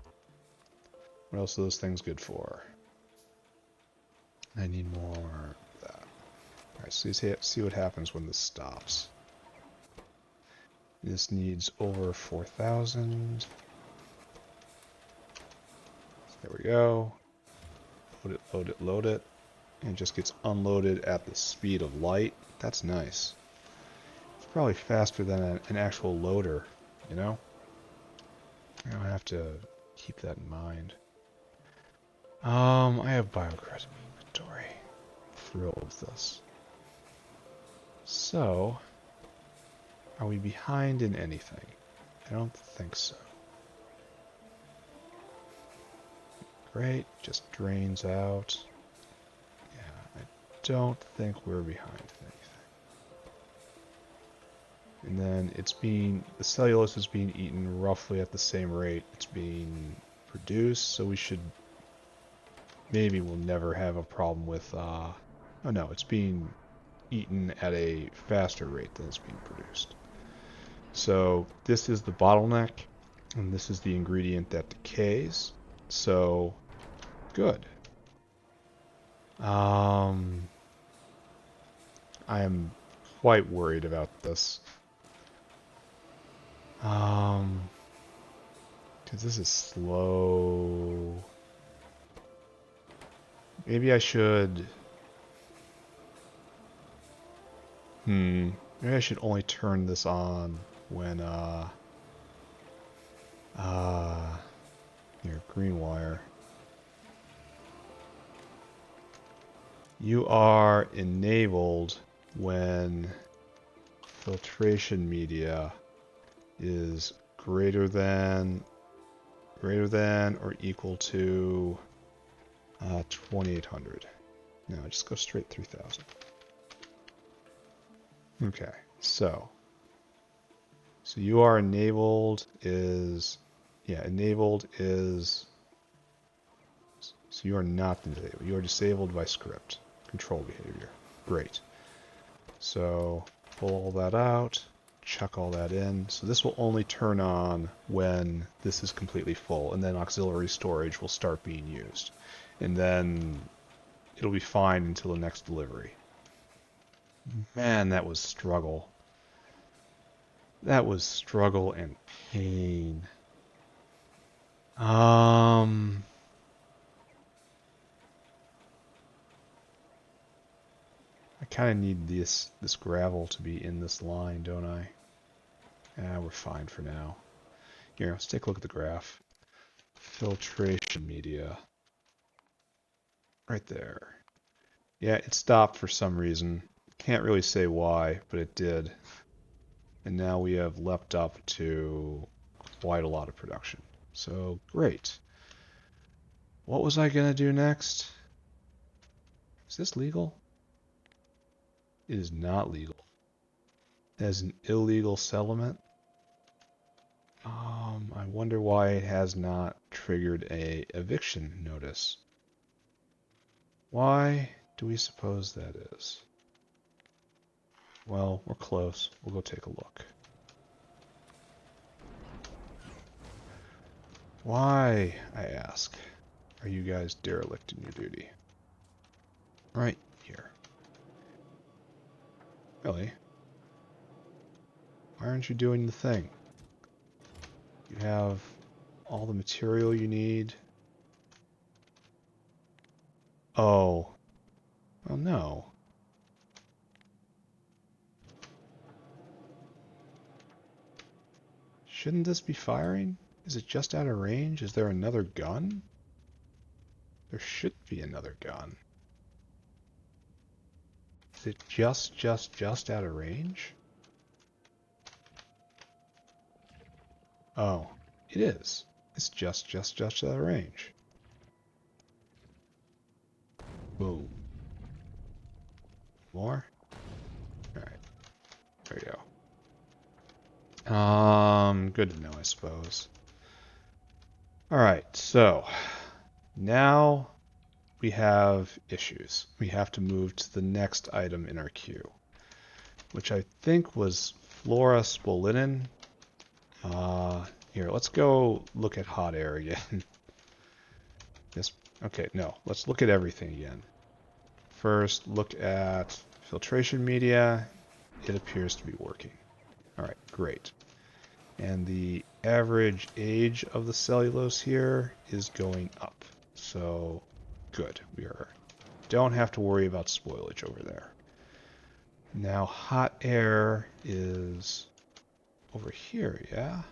What else are those things good for? I need more of that. Alright, so see what happens when this stops. This needs over 4,000. There we go. Load it, load it, load it. And it just gets unloaded at the speed of light. That's nice. It's probably faster than an actual loader, you know? I don't have to keep that in mind. I have biocredit inventory. Thrilled with this. So, are we behind in anything? I don't think so. Great, just drains out. Yeah, I don't think we're behind in anything. And then the cellulose is being eaten roughly at the same rate it's being produced, so maybe we'll never have a problem with, oh no, it's being eaten at a faster rate than it's being produced. So this is the bottleneck, and this is the ingredient that decays. So good. I am quite worried about this. Because this is slow. Maybe I should... Maybe I should only turn this on when, here, green wire. You are enabled when filtration media is greater than or equal to 2800. No, just go straight 3000. Okay, so you are enabled is, enabled is, so you are not disabled. You are disabled by script. Control behavior. Great. So pull all that out, chuck all that in. So this will only turn on when this is completely full, and then auxiliary storage will start being used. And then it'll be fine until the next delivery. Man, that was struggle. That was struggle and pain. I kind of need this gravel to be in this line, don't I? Yeah, we're fine for now. Here, let's take a look at the graph. Filtration media. Right there. Yeah, it stopped for some reason. Can't really say why, but it did. And now we have leapt up to quite a lot of production. So, great. What was I going to do next? Is this legal? It is not legal. It is an illegal settlement. I wonder why it has not triggered a eviction notice. Why do we suppose that is? Well, we're close. We'll go take a look. Why, I ask, are you guys derelict in your duty? Right here. Really? Why aren't you doing the thing? You have all the material you need. Oh. Well, no. Shouldn't this be firing? Is it just out of range? Is there another gun? There should be another gun. Is it just out of range? Oh, it is. It's just that range. Boom. More? Alright. There you go. Good to know, I suppose. Alright, so now we have issues. We have to move to the next item in our queue, which I think was flora Spolinnin. Here, let's go look at hot air again. Yes. Okay, no, let's look at everything again. First, look at filtration media. It appears to be working. All right, great. And the average age of the cellulose here is going up. So, good. Don't have to worry about spoilage over there. Now, hot air is over here, yeah?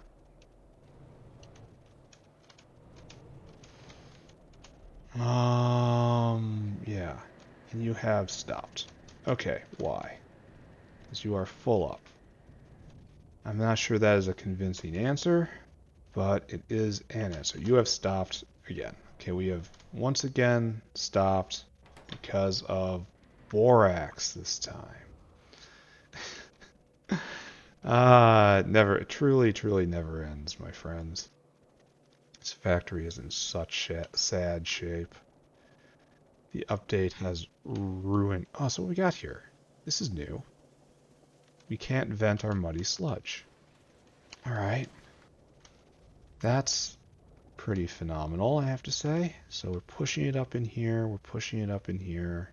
Yeah. And you have stopped. Okay, why? Because you are full up. I'm not sure that is a convincing answer, but it is an answer. You have stopped again. Okay, we have once again stopped because of borax this time. It truly never ends, my friends. This factory is in such sad shape. The update has ruined... Oh, so what we got here? This is new. We can't vent our muddy sludge. Alright. That's pretty phenomenal, I have to say. So we're pushing it up in here, we're pushing it up in here.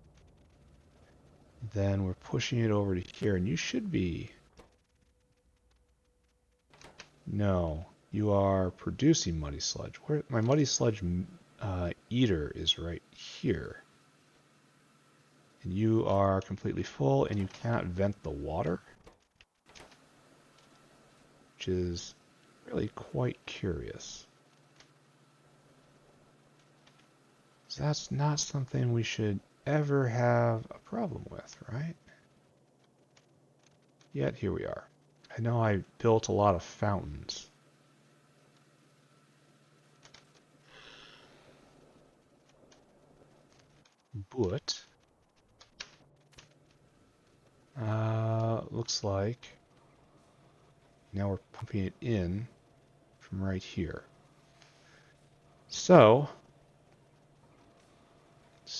Then we're pushing it over to here, and you should be... No, you are producing muddy sludge. Where my muddy sludge eater is right here. And you are completely full, and you cannot vent the water. Which is really quite curious. So that's not something we should ever have a problem with, right? Yet here we are. I know I built a lot of fountains. But looks like now we're pumping it in from right here. So,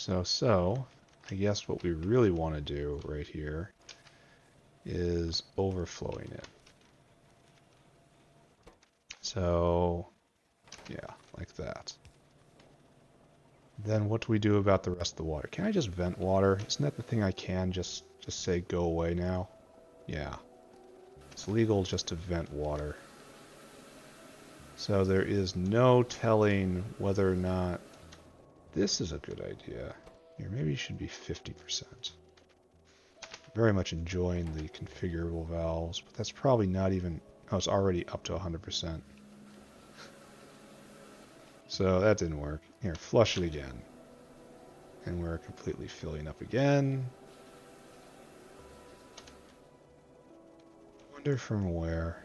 I guess what we really want to do right here is overflowing it. So, yeah, like that. Then what do we do about the rest of the water? Can I just vent water? Isn't that the thing I can just say go away now? Yeah. It's legal just to vent water. So there is no telling whether or not this is a good idea. Here, maybe it should be 50%. Very much enjoying the configurable valves, but that's probably not even... Oh, it's already up to 100%. So that didn't work. Here, flush it again. And we're completely filling up again. Wonder from where.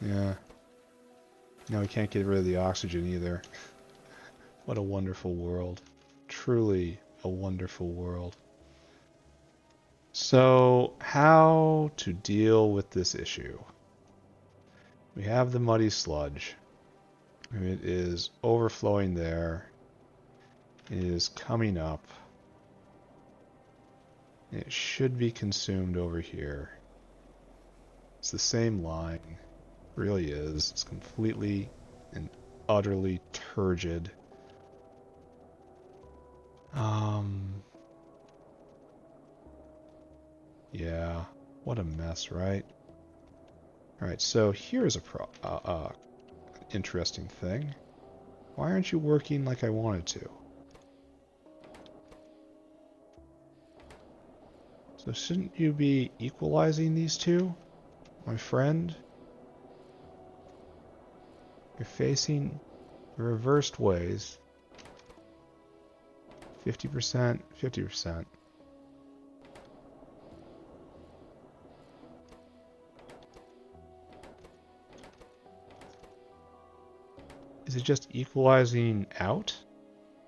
Yeah. Now we can't get rid of the oxygen either. What a wonderful world. Truly a wonderful world. So, how to deal with this issue? We have the muddy sludge. It is overflowing there. It is coming up. It should be consumed over here. It's the same line. It really is. It's completely and utterly turgid. Yeah. What a mess, right? Alright, so here's a interesting thing. Why aren't you working like I wanted to? So shouldn't you be equalizing these two, my friend? You're facing the reversed ways. 50%, 50%. Is it just equalizing out?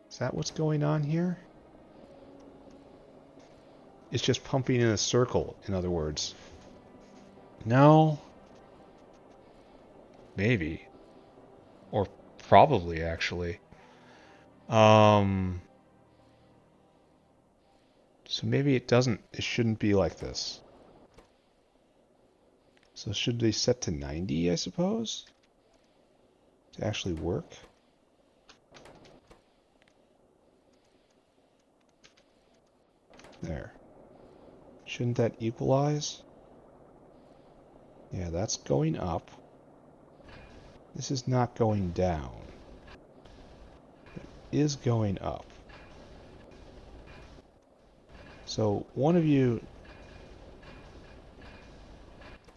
Is that what's going on here? It's just pumping in a circle, in other words. No. Maybe. Or probably, actually. So maybe it shouldn't be like this. So should they set to 90, I suppose? To actually work? There. Shouldn't that equalize? Yeah, that's going up. This is not going down. It is going up. So one of you...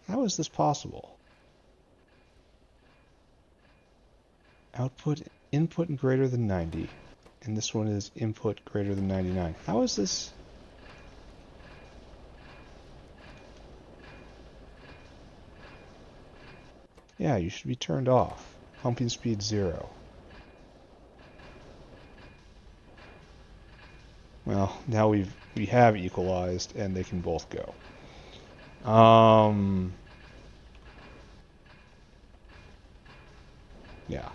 How is this possible? Output, input greater than 90. And this one is input greater than 99. How is this... Yeah, you should be turned off. Pumping speed 0. Well, now we have equalized, and they can both go. Yeah.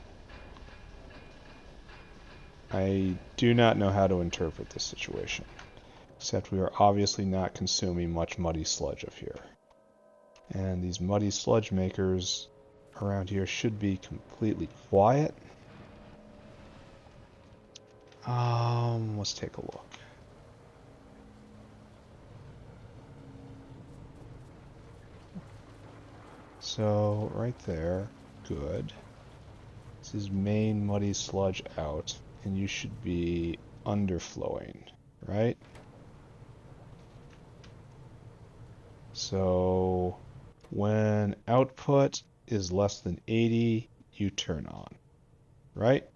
I do not know how to interpret this situation, except we are obviously not consuming much muddy sludge up here. And these muddy sludge makers around here should be completely quiet. Let's take a look. So, right there, good. This is main muddy sludge out, and you should be underflowing, right? So, when output is less than 80, you turn on, right?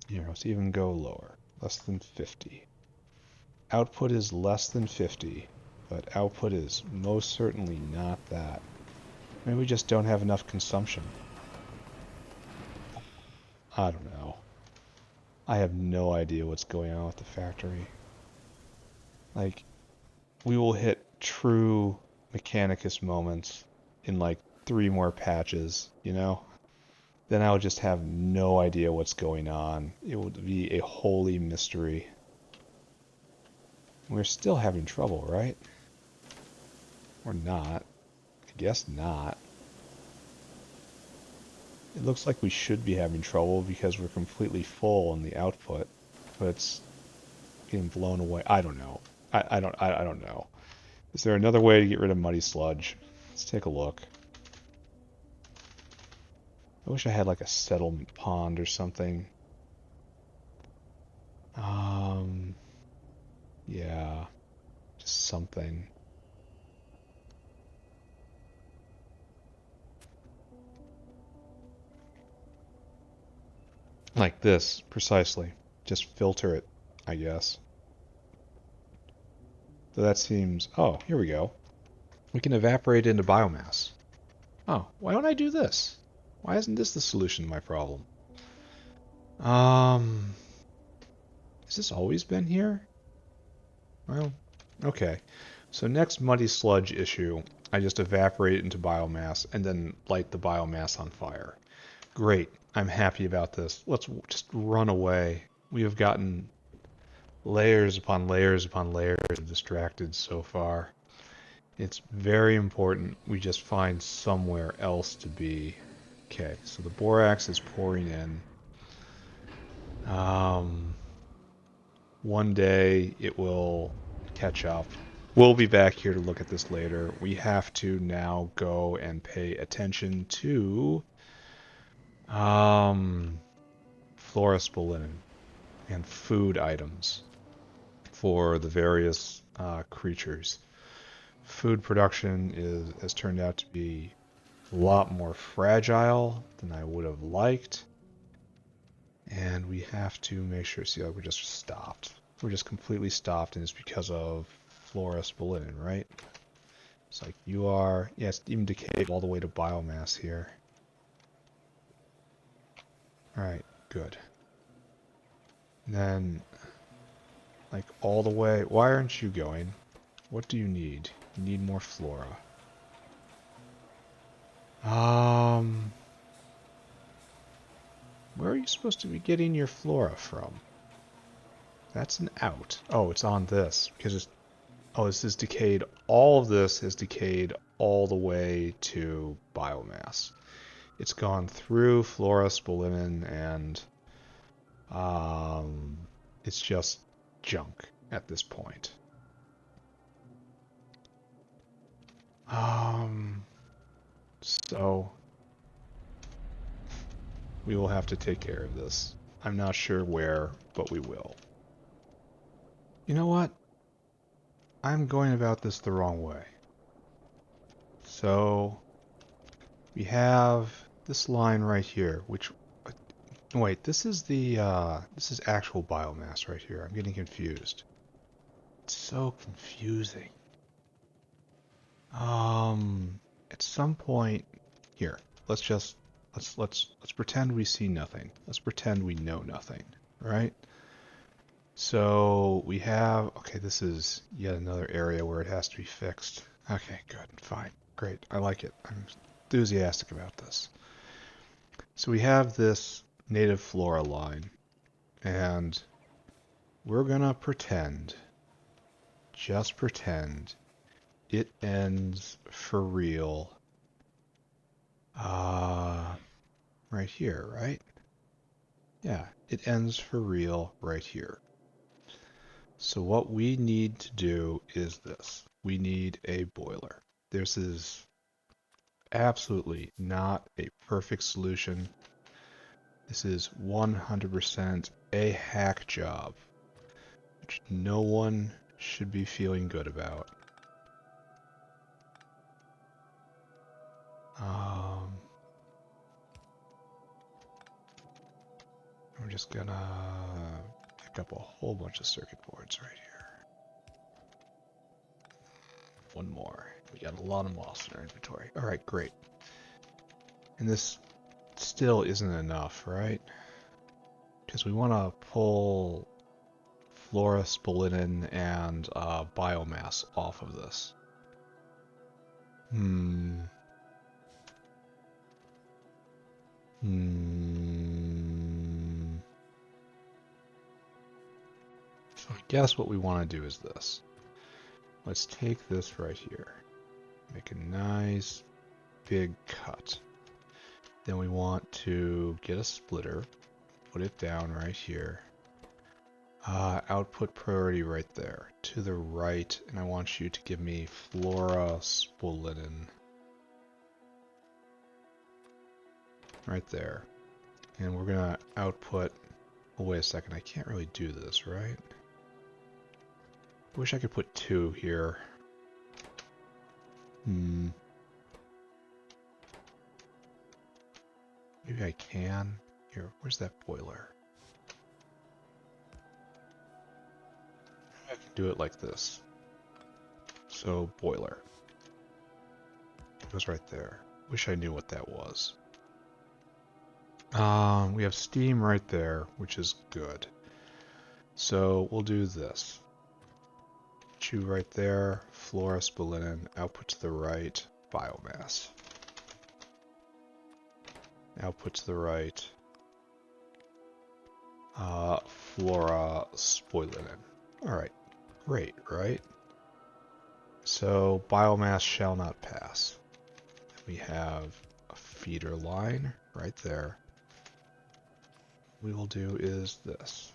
Here, let's even go lower, less than 50. Output is less than 50, but output is most certainly not that. Maybe we just don't have enough consumption. I don't know. I have no idea what's going on with the factory. Like, we will hit true Mechanicus moments in like 3 more patches, you know? Then I would just have no idea what's going on. It would be a holy mystery. We're still having trouble, right? Or not. I guess not. It looks like we should be having trouble because we're completely full in the output, but it's getting blown away. I don't know. I don't know. Is there another way to get rid of muddy sludge? Let's take a look. I wish I had like a settlement pond or something. Yeah, just something. Like this, precisely. Just filter it, I guess. So that seems... Oh, here we go. We can evaporate into biomass. Oh, why don't I do this? Why isn't this the solution to my problem? Has this always been here? Well, okay. So next muddy sludge issue, I just evaporate it into biomass and then light the biomass on fire. Great. I'm happy about this. Let's just run away. We have gotten layers upon layers upon layers of distracted so far. It's very important we just find somewhere else to be. Okay, so the borax is pouring in. One day it will catch up. We'll be back here to look at this later. We have to now go and pay attention to flora Spolinnin and food items for the various creatures. Food production has turned out to be a lot more fragile than I would have liked. And we have to make sure, see, like, we're just stopped. We're just completely stopped, and it's because of flora Spolinnin, right? It's like you are, yeah, it's even decayed all the way to biomass here. Alright, good. And then, like, all the way... Why aren't you going? What do you need? You need more flora. Where are you supposed to be getting your flora from? That's an out. Oh, it's on this, because it's... Oh, this is decayed. All of this has decayed all the way to biomass. It's gone through flora, Spolinnin, and it's just junk at this point. So we will have to take care of this. I'm not sure where, but we will. You know what? I'm going about this the wrong way. So we have this line right here, which... Wait, this is the, this is actual biomass right here. I'm getting confused. It's so confusing. At some point... Here, let's pretend we see nothing. Let's pretend we know nothing, right? So we have... Okay, this is yet another area where it has to be fixed. Okay, good, fine, great. I like it. I'm enthusiastic about this. So we have this native flora line, and we're gonna pretend, just pretend, it ends for real right here, right? Yeah, it ends for real right here. So what we need to do is this. We need a boiler. This is absolutely not a perfect solution. This is 100% a hack job, which no one should be feeling good about. We're just gonna pick up a whole bunch of circuit boards right here. One more. We got a lot of moss in our inventory. Alright, great. And this still isn't enough, right? Because we want to pull flora, Spolinnin, and biomass off of this. So I guess what we want to do is this. Let's take this right here. Make a nice big cut. Then we want to get a splitter. Put it down right here. Output priority right there. To the right, and I want you to give me flora, Spolinnin. Right there. And we're gonna output... Oh, wait a second, I can't really do this, right? I wish I could put 2 here. Maybe I can. Here, where's that boiler? I can do it like this. So, boiler. It goes right there. Wish I knew what that was. We have steam right there, which is good. So, we'll do this. Chew right there, flora, Spolinnin, output to the right, biomass. Output to the right, flora, Spolinnin. Alright, great, right? So, biomass shall not pass. We have a feeder line right there. What we will do is this.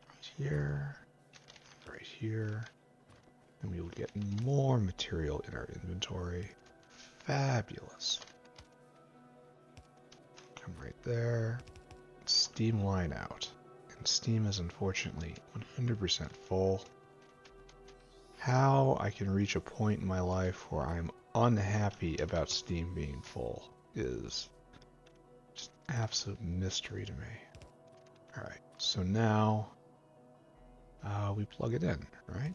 Right here, right here, and we will get more material in our inventory. Fabulous. Come right there. Steam line out. And steam is unfortunately 100% full. How I can reach a point in my life where I'm unhappy about steam being full is just an absolute mystery to me. Alright, so now we plug it in, right?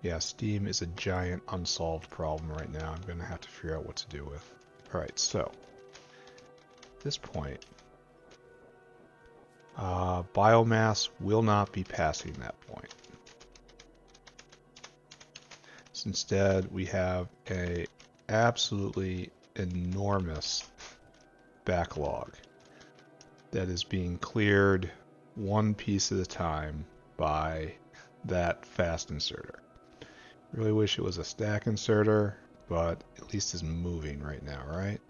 Yeah, steam is a giant unsolved problem right now. I'm going to have to figure out what to do with. Alright, so at this point, biomass will not be passing that point. So instead, we have a absolutely enormous backlog that is being cleared one piece at a time by that fast inserter. Really wish it was a stack inserter, but at least it's moving right now, right?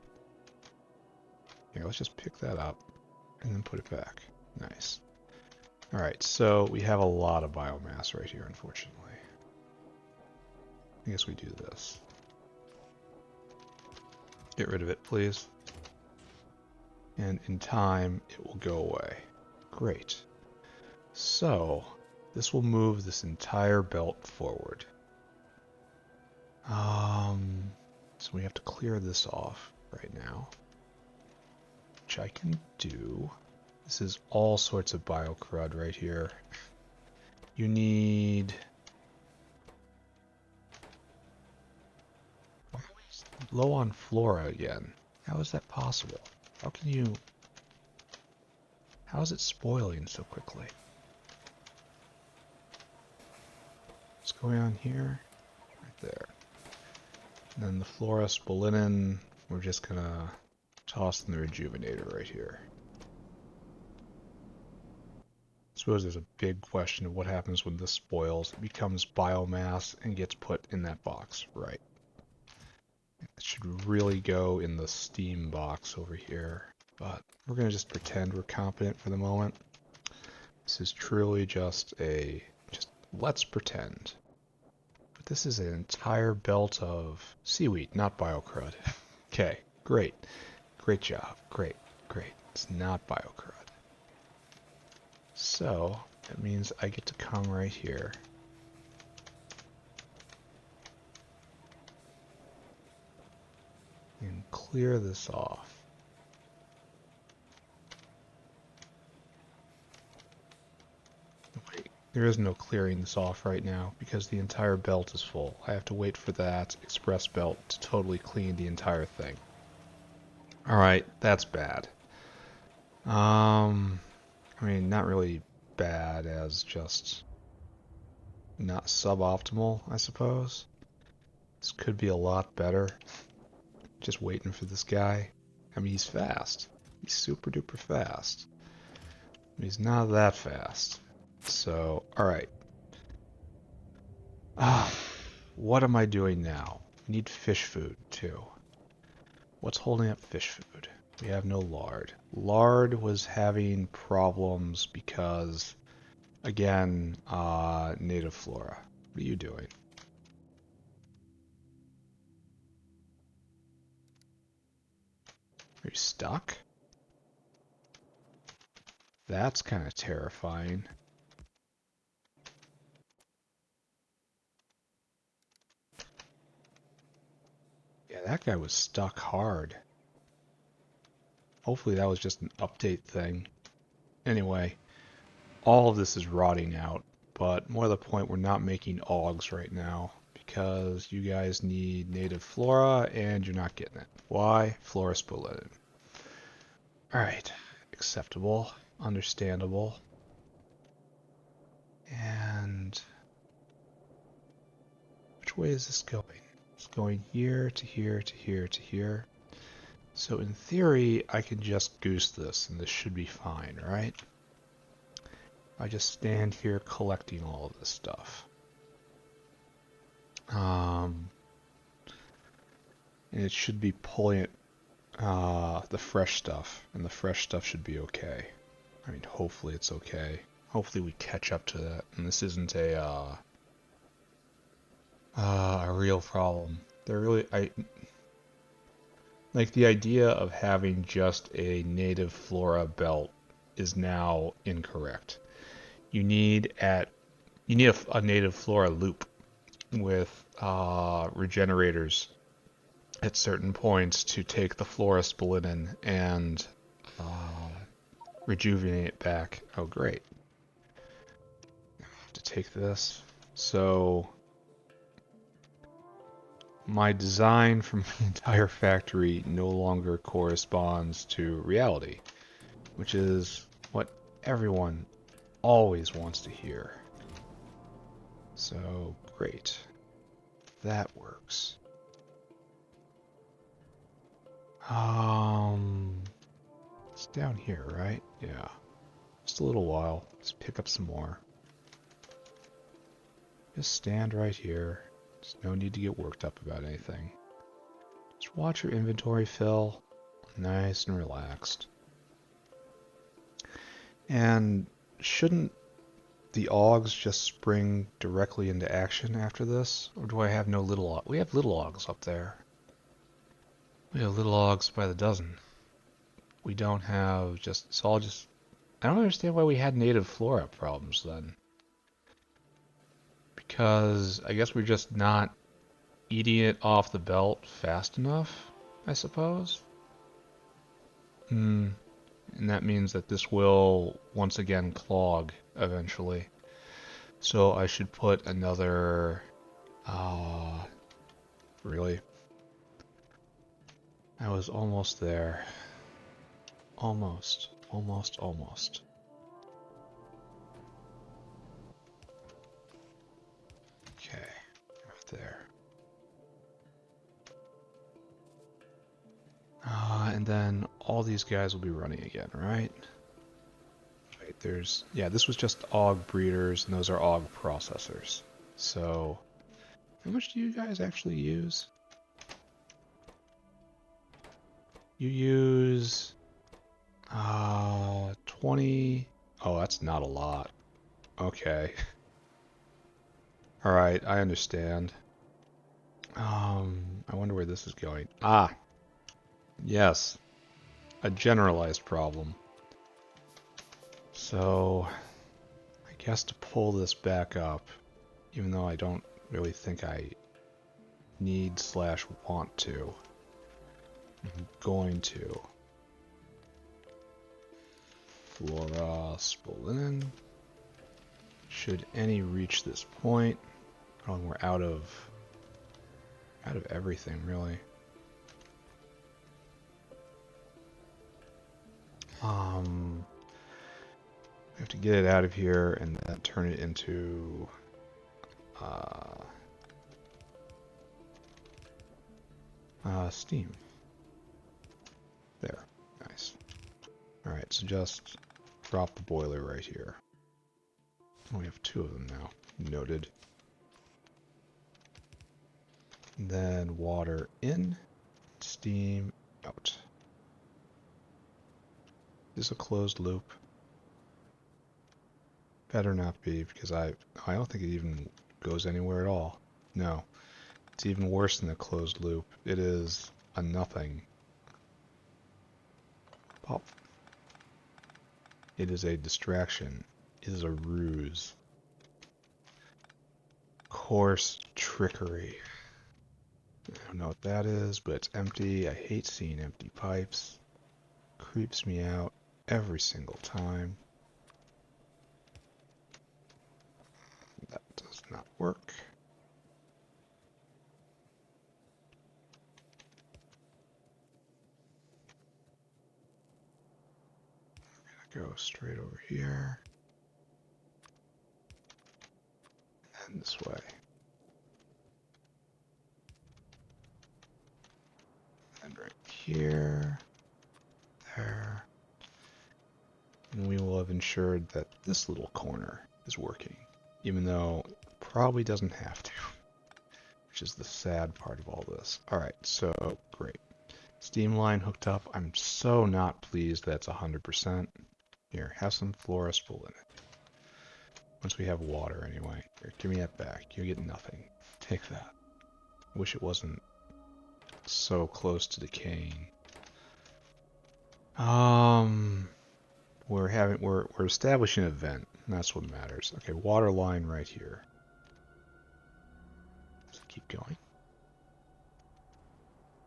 Here, let's just pick that up and then put it back. Nice. Alright, so we have a lot of biomass right here, unfortunately. I guess we do this. Get rid of it, please. And in time, it will go away. Great. So, this will move this entire belt forward. So we have to clear this off right now, which I can do. This is all sorts of biocrud right here. You need... Why are we low on flora again? How is that possible? How can you... How is it spoiling so quickly? What's going on here? Right there. And then the flora Spolinnin, we're just gonna toss in the rejuvenator right here. I suppose there's a big question of what happens when this spoils. It becomes biomass and gets put in that box, right? It should really go in the steam box over here, but we're gonna just pretend we're competent for the moment. This is truly just let's pretend. But this is an entire belt of seaweed, not biocrud. Okay, great. Great job. Great, great. It's not biocrud. So, that means I get to come right here. And clear this off. Wait, there is no clearing this off right now because the entire belt is full. I have to wait for that express belt to totally clean the entire thing. Alright, that's bad. I mean, not really bad as just not suboptimal, I suppose. This could be a lot better. Just waiting for this guy. I mean, he's fast. He's super duper fast. But he's not that fast. So, alright. What am I doing now? I need fish food, too. What's holding up fish food? We have no lard. Lard was having problems because, again, native flora. What are you doing? Are you stuck? That's kind of terrifying. Yeah, that guy was stuck hard. Hopefully that was just an update thing. Anyway, all of this is rotting out, but more to the point, we're not making augs right now because you guys need native flora and you're not getting it. Why? Flora Spolinnin. Alright, acceptable, understandable. And which way is this going? It's going here to here to here to here. So in theory, I can just goose this and this should be fine, right? I just stand here collecting all of this stuff. And it should be pulling it, the fresh stuff, and the fresh stuff should be okay. I mean, hopefully it's okay. Hopefully we catch up to that, and this isn't a real problem. Like the idea of having just a native flora belt is now incorrect. You need a native flora loop with regenerators at certain points to take the flora Spolinnin and rejuvenate it back. Oh, great. I have to take this. So my design from the entire factory no longer corresponds to reality, which is what everyone always wants to hear. So, great. That works. It's down here, right? Yeah. Just a little while. Just pick up some more. Just stand right here. There's no need to get worked up about anything. Just watch your inventory fill. Nice and relaxed. And shouldn't the augs just spring directly into action after this? Or do I have no little augs? We have little augs up there. We have little augs by the dozen. We don't have just... It's all just... I don't understand why we had native flora problems then. Because I guess we're just not eating it off the belt fast enough, I suppose? And that means that this will once again clog eventually. So I should put another... really? I was almost there. Almost. Almost, almost. Okay, right there. And then all these guys will be running again, right? Right, there's... Yeah, this was just AUG breeders, and those are AUG processors. So, how much do you guys actually use? You use... 20... Oh, that's not a lot. Okay. Alright, I understand. I wonder where this is going. Ah! Yes. A generalized problem. So, I guess to pull this back up, even though I don't really think I need / want to, I'm going to. Flora Spolinnin. Should any reach this point, oh, we're out of everything really. We have to get it out of here and then turn it into steam. There, nice. All right, so just drop the boiler right here. We have 2 of them now. Noted. And then water in, steam out. Is this a closed loop? Better not be, because I don't think it even goes anywhere at all. No. It's even worse than a closed loop. It is a nothing. Pop. It is a distraction. It is a ruse. Coarse trickery. I don't know what that is, but it's empty. I hate seeing empty pipes. Creeps me out every single time. That does not work. I'm gonna go straight over here. And this way. And right here. There. And we will have ensured that this little corner is working. Even though it probably doesn't have to. Which is the sad part of all this. Alright, so great. Steam line hooked up. I'm so not pleased that's 100%. Here, have some flora Spolinnin. Once we have water anyway. Here, give me that back. You get nothing. Take that. Wish it wasn't so close to decaying. We're establishing an event. And that's what matters. Okay, water line right here. Does it keep going?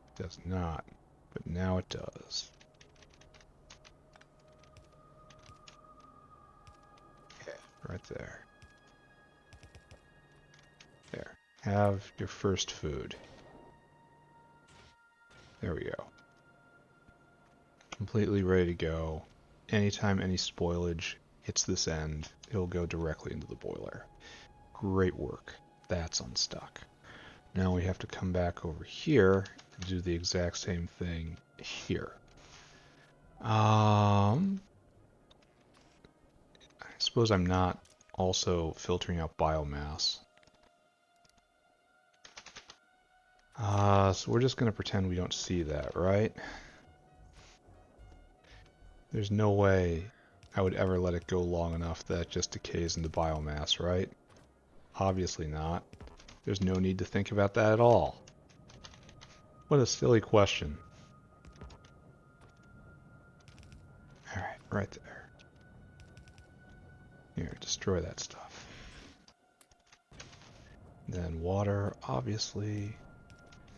It does not, but now it does. Okay, right there. There. Have your first food. There we go. Completely ready to go. Anytime any spoilage hits this end, it'll go directly into the boiler. Great work. That's unstuck. Now we have to come back over here to do the exact same thing here. I suppose I'm not also filtering out biomass. So we're just going to pretend we don't see that, right? There's no way I would ever let it go long enough that it just decays into biomass, right? Obviously not. There's no need to think about that at all. What a silly question. Alright, right there. Here, destroy that stuff. Then water, obviously,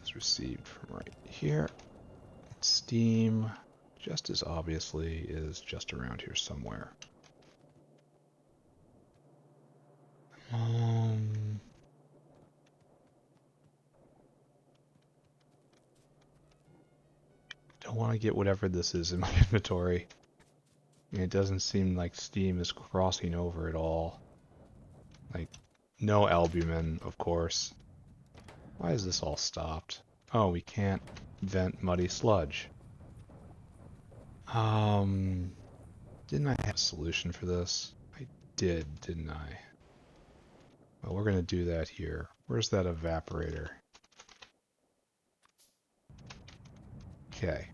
is received from right here. Steam, just as obviously, is just around here somewhere. Don't want to get whatever this is in my inventory. I mean, it doesn't seem like steam is crossing over at all. Like, no albumin, of course. Why is this all stopped? Oh, we can't vent muddy sludge. Didn't I have a solution for this? I did, didn't I? Well, we're going to do that here. Where's that evaporator? Okay.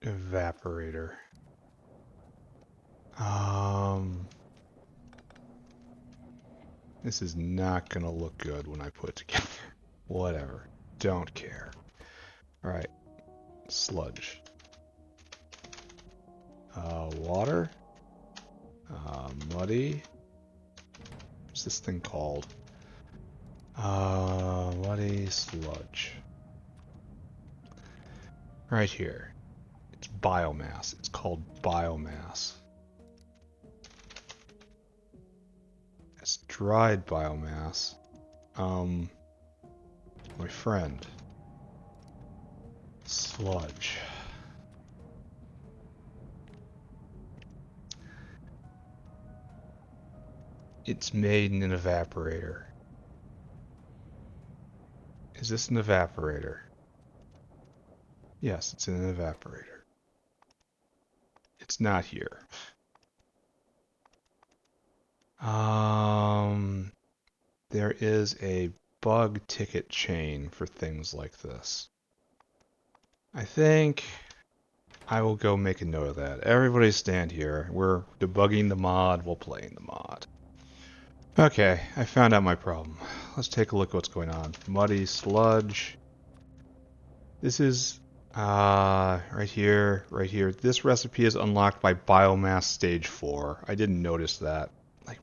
Evaporator. This is not going to look good when I put it together. Whatever. Don't care. Alright. Sludge. Water. Muddy. What's this thing called? Muddy sludge. Right here. It's biomass. It's called biomass. It's dried biomass. My friend. Sludge. It's made in an evaporator. Is this an evaporator? Yes, it's in an evaporator. It's not here. There is a bug ticket chain for things like this. I think I will go make a note of that. Everybody stand here. We're debugging the mod while playing the mod. Okay, I found out my problem. Let's take a look at what's going on. Muddy sludge. This is right here, right here. This recipe is unlocked by biomass stage 4. I didn't notice that. Like,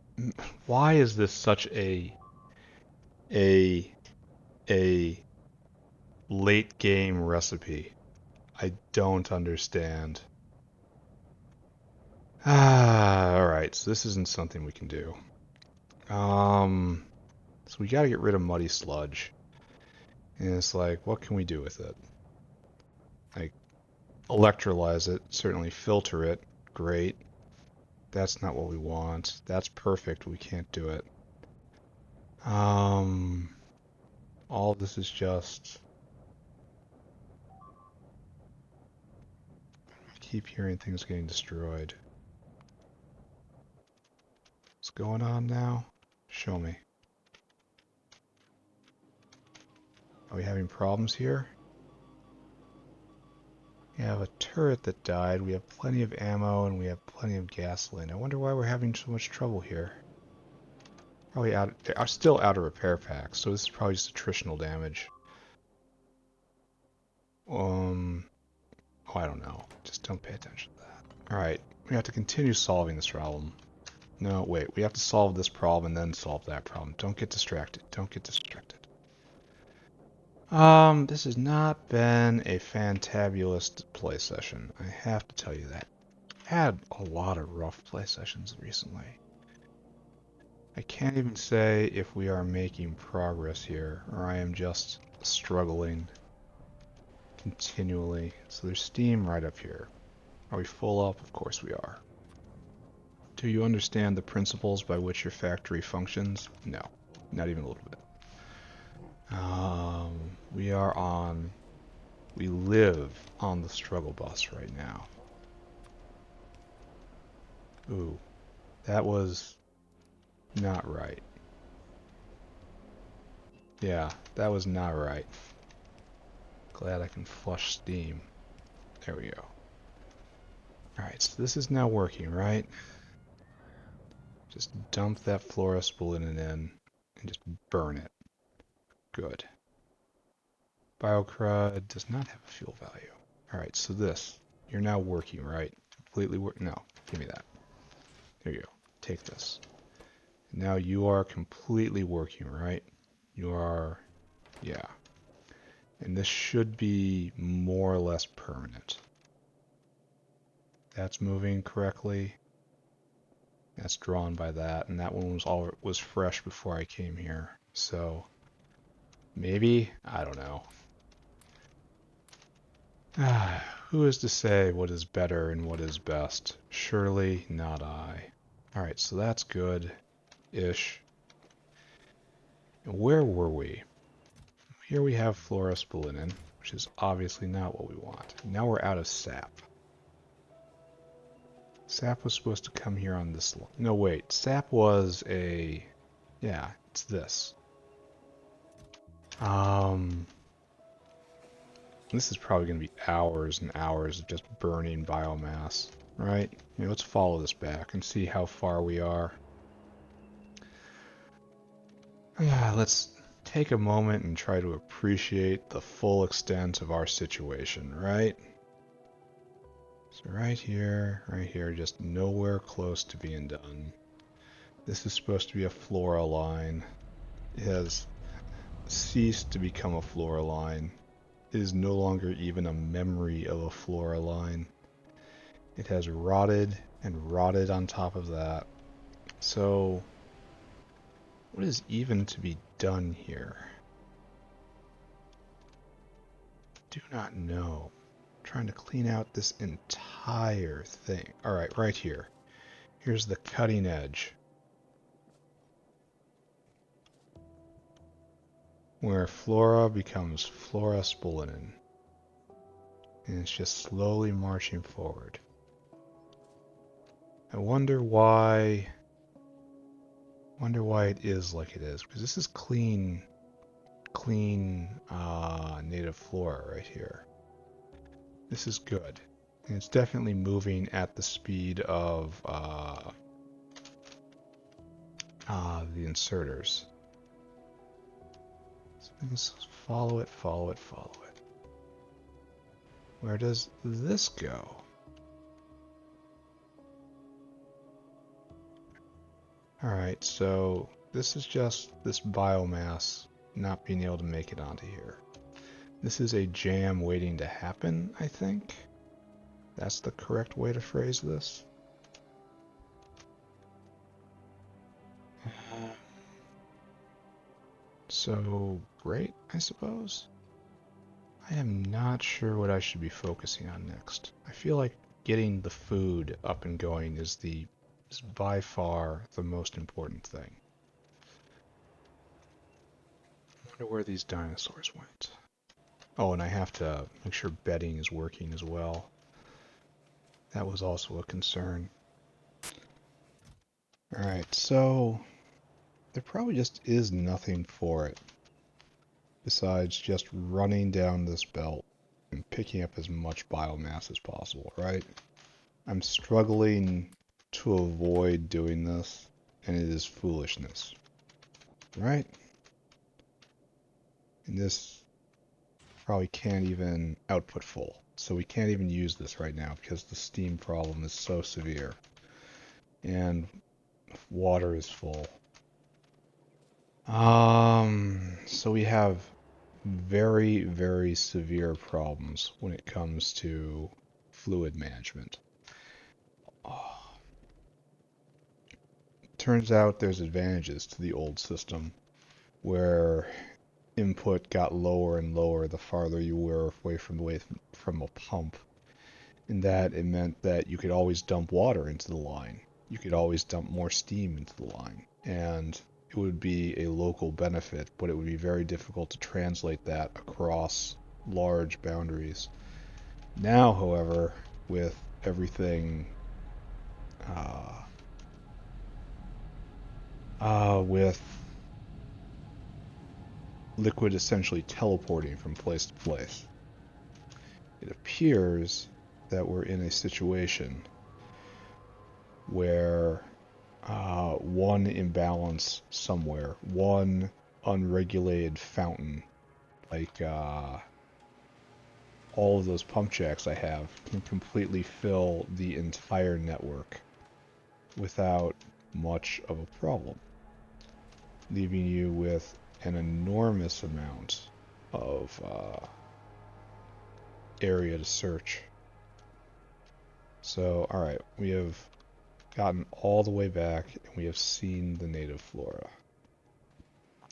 why is this such a late game recipe? I don't understand. Alright, so this isn't something we can do. So we gotta get rid of muddy sludge. And it's like, what can we do with it? Like, electrolyze it, certainly filter it, great. That's not what we want. That's perfect, we can't do it. All of this is just... I keep hearing things getting destroyed. What's going on now? Show me. Are we having problems here? We have a turret that died, we have plenty of ammo, and we have plenty of gasoline. I wonder why we're having so much trouble here. Probably still out of repair packs, so this is probably just attritional damage. Oh, I don't know. Just don't pay attention to that. Alright, we have to continue solving this problem. No, wait, we have to solve this problem and then solve that problem. Don't get distracted. Don't get distracted. This has not been a fantabulous play session. I have to tell you that. I've had a lot of rough play sessions recently. I can't even say if we are making progress here, or I am just struggling. continually. So there's steam right up here. Are we full up? Of course we are. Do you understand the principles by which your factory functions? No, not even a little bit. We live on the struggle bus right now. Ooh, that was not right. Yeah, that was not right. Glad I can flush steam. There we go. Alright, so this is now working, right? Just dump that flora Spolinnin in and just burn it. Good. Biocrud does not have a fuel value. Alright, so this. You're now working, right? Completely work. No, give me that. There you go. Take this. Now you are completely working, right? You are, yeah. And this should be more or less permanent. That's moving correctly. That's drawn by that, and that one was fresh before I came here. So maybe, I don't know. Who is to say what is better and what is best? Surely not I. Alright, so that's good-ish. Where were we? Here we have flora Spolinnin, which is obviously not what we want. Now we're out of sap. Sap was supposed to come here on this... No, wait. Sap was a... Yeah, it's this. This is probably going to be hours and hours of just burning biomass, right? Let's follow this back and see how far we are. Let's take a moment and try to appreciate the full extent of our situation, right? So right here, just nowhere close to being done. This is supposed to be a flora line. It has ceased to become a flora line. It is no longer even a memory of a flora line. It has rotted and rotted on top of that. So, what is even to be done here? Do not know. I'm trying to clean out this entire thing. Alright, right here. Here's the cutting edge. Where flora becomes flora Spolinnin. And it's just slowly marching forward. I wonder why it is like it is, because this is clean native flora right here. This is good. And it's definitely moving at the speed of the inserters. So let's follow it. Where does this go? Alright, so this is just this biomass not being able to make it onto here. This is a jam waiting to happen, I think. That's the correct way to phrase this. So, great, I suppose. I am not sure what I should be focusing on next. I feel like getting the food up and going is by far the most important thing. I wonder where these dinosaurs went. Oh, and I have to make sure bedding is working as well. That was also a concern. Alright, so there probably just is nothing for it besides just running down this belt and picking up as much biomass as possible, right? I'm struggling to avoid doing this, and it is foolishness, right? And this probably can't even output full, so we can't even use this right now because the steam problem is so severe, and water is full. So we have very, very severe problems when it comes to fluid management. Turns out there's advantages to the old system where input got lower and lower the farther you were away from a pump. In that it meant that you could always dump water into the line. You could always dump more steam into the line. And it would be a local benefit, but it would be very difficult to translate that across large boundaries. Now, however, with everything with liquid essentially teleporting from place to place, it appears that we're in a situation where one imbalance somewhere, one unregulated fountain, like all of those pump jacks I have, can completely fill the entire network without much of a problem, leaving you with an enormous amount of area to search. So, alright, we have gotten all the way back, and we have seen the native flora.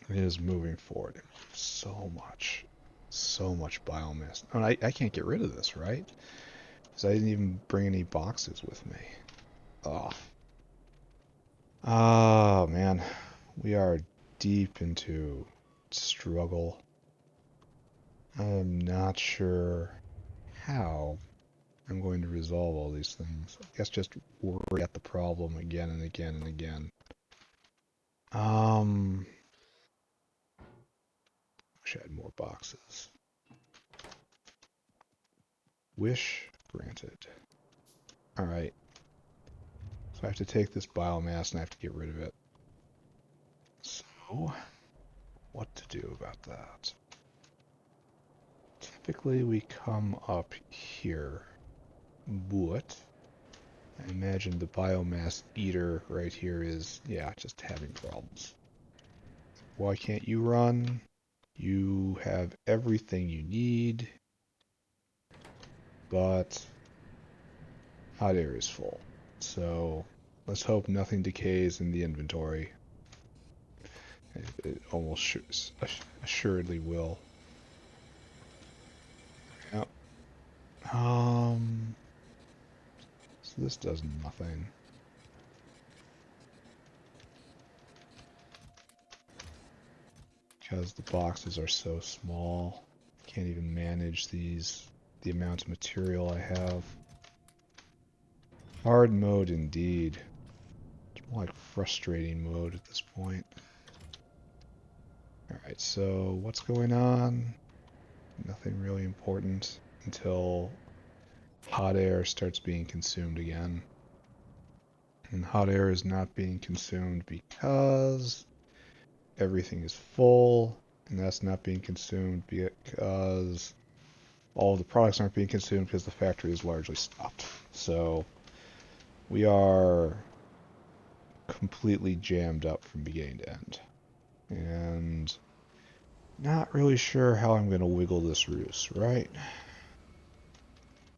It is moving forward. So much biomass. Oh, I can't get rid of this, right? Because I didn't even bring any boxes with me. Oh. Oh, man. We are deep into struggle. I'm not sure how I'm going to resolve all these things. I guess just worry at the problem again and again and again. Wish I had more boxes. Wish granted. Alright. So I have to take this biomass and I have to get rid of it. So, what to do about that? Typically we come up here, but I imagine the biomass eater right here is, yeah, just having problems. Why can't you run? You have everything you need, but hot air is full. So let's hope nothing decays in the inventory. It almost assuredly will. Yep. So this does nothing. Because the boxes are so small. Can't even manage these, the amount of material I have. Hard mode indeed. It's more like frustrating mode at this point. Alright, so what's going on? Nothing really important until hot air starts being consumed again. And hot air is not being consumed because everything is full, and that's not being consumed because all of the products aren't being consumed because the factory is largely stopped. So we are completely jammed up from beginning to end. And not really sure how I'm going to wiggle this ruse, right?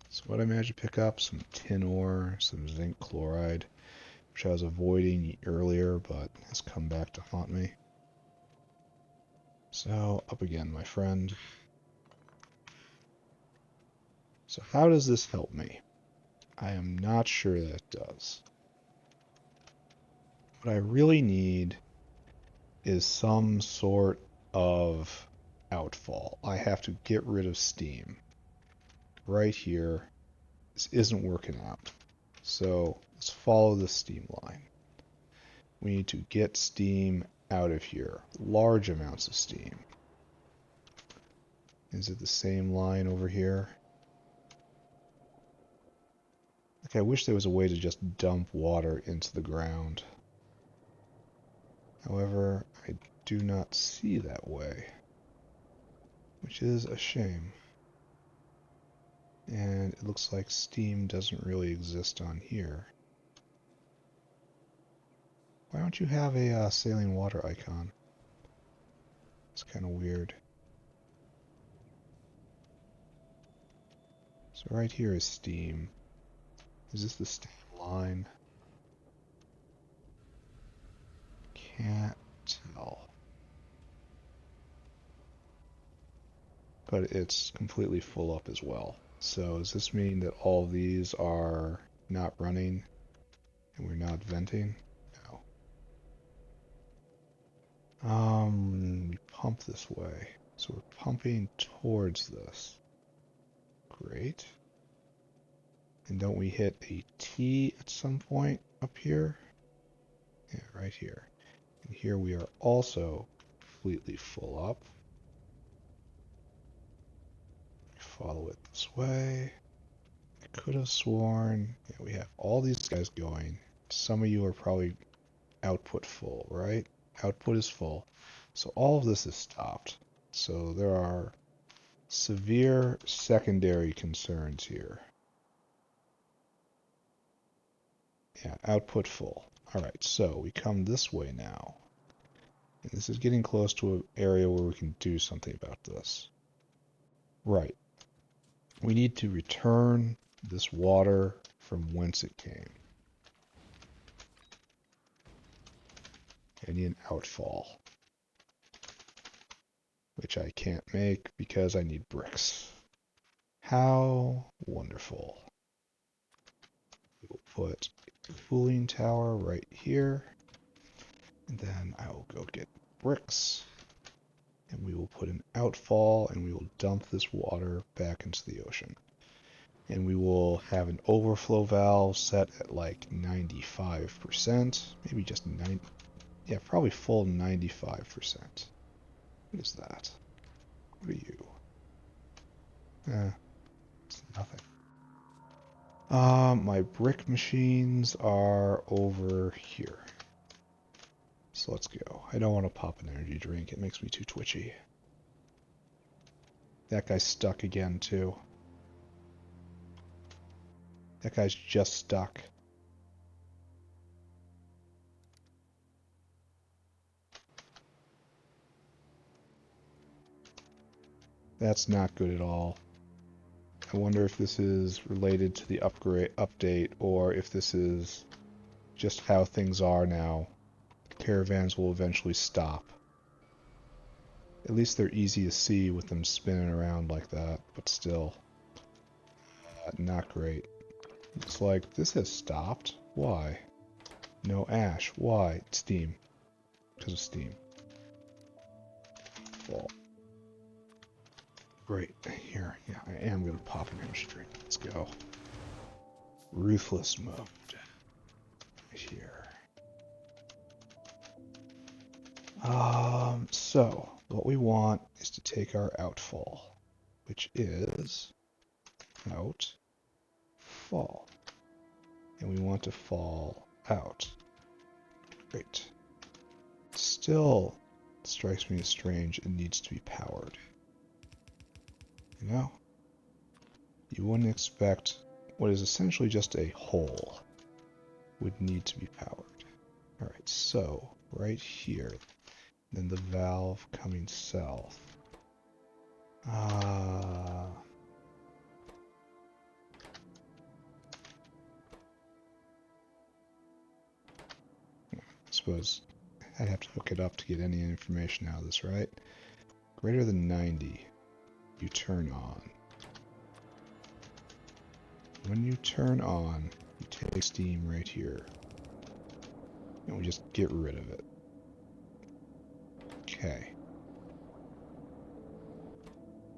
So what I managed to pick up, some tin ore, some zinc chloride, which I was avoiding earlier, but has come back to haunt me. So, up again, my friend. So how does this help me? I am not sure that it does. What I really need is some sort of outfall. I have to get rid of steam. Right here, this isn't working out. So let's follow the steam line. We need to get steam out of here. Large amounts of steam. Is it the same line over here? Like, I wish there was a way to just dump water into the ground. However, I do not see that way, which is a shame. And it looks like steam doesn't really exist on here. Why don't you have a saline water icon? It's kind of weird. So right here is steam. Is this the steam line? Can't tell. but it's completely full up as well. So does this mean that all of these are not running and we're not venting? No. We pump this way. So we're pumping towards this. Great. And don't we hit a T at some point up here? Yeah, right here. And here we are also completely full up. Follow it this way. I could have sworn, yeah, we have all these guys going. Some of you are probably output full, right? Output is full. So all of this is stopped. So there are severe secondary concerns here. Yeah, output full. All right, so we come this way now. And this is getting close to an area where we can do something about this. Right. We need to return this water from whence it came. I need an outfall, which I can't make because I need bricks. How wonderful. We will put a cooling tower right here, and then I will go get bricks, and we will put an outfall, and we will dump this water back into the ocean. And we will have an overflow valve set at like 95%, maybe just 90, yeah, probably full 95%. What is that? What are you? It's nothing. My brick machines are over here. So let's go. I don't want to pop an energy drink. It makes me too twitchy. That guy's stuck again, too. That guy's just stuck. That's not good at all. I wonder if this is related to the update, or if this is just how things are now. Caravans will eventually stop. At least they're easy to see with them spinning around like that, but still. Not great. Looks like this has stopped. Why? No ash. Why? Steam. Because of steam. Well, great. Here. Yeah, I am going to pop an energy drink. Let's go. Ruthless mode. Right here. So, what we want is to take our outfall, which is outfall. And we want to fall out. Great. Still strikes me as strange it needs to be powered. You know? You wouldn't expect what is essentially just a hole would need to be powered. Alright, so right here, then the valve coming south. I suppose I'd have to hook it up to get any information out of this, right? Greater than 90, you turn on. When you turn on, you take steam right here. And we just get rid of it. Okay.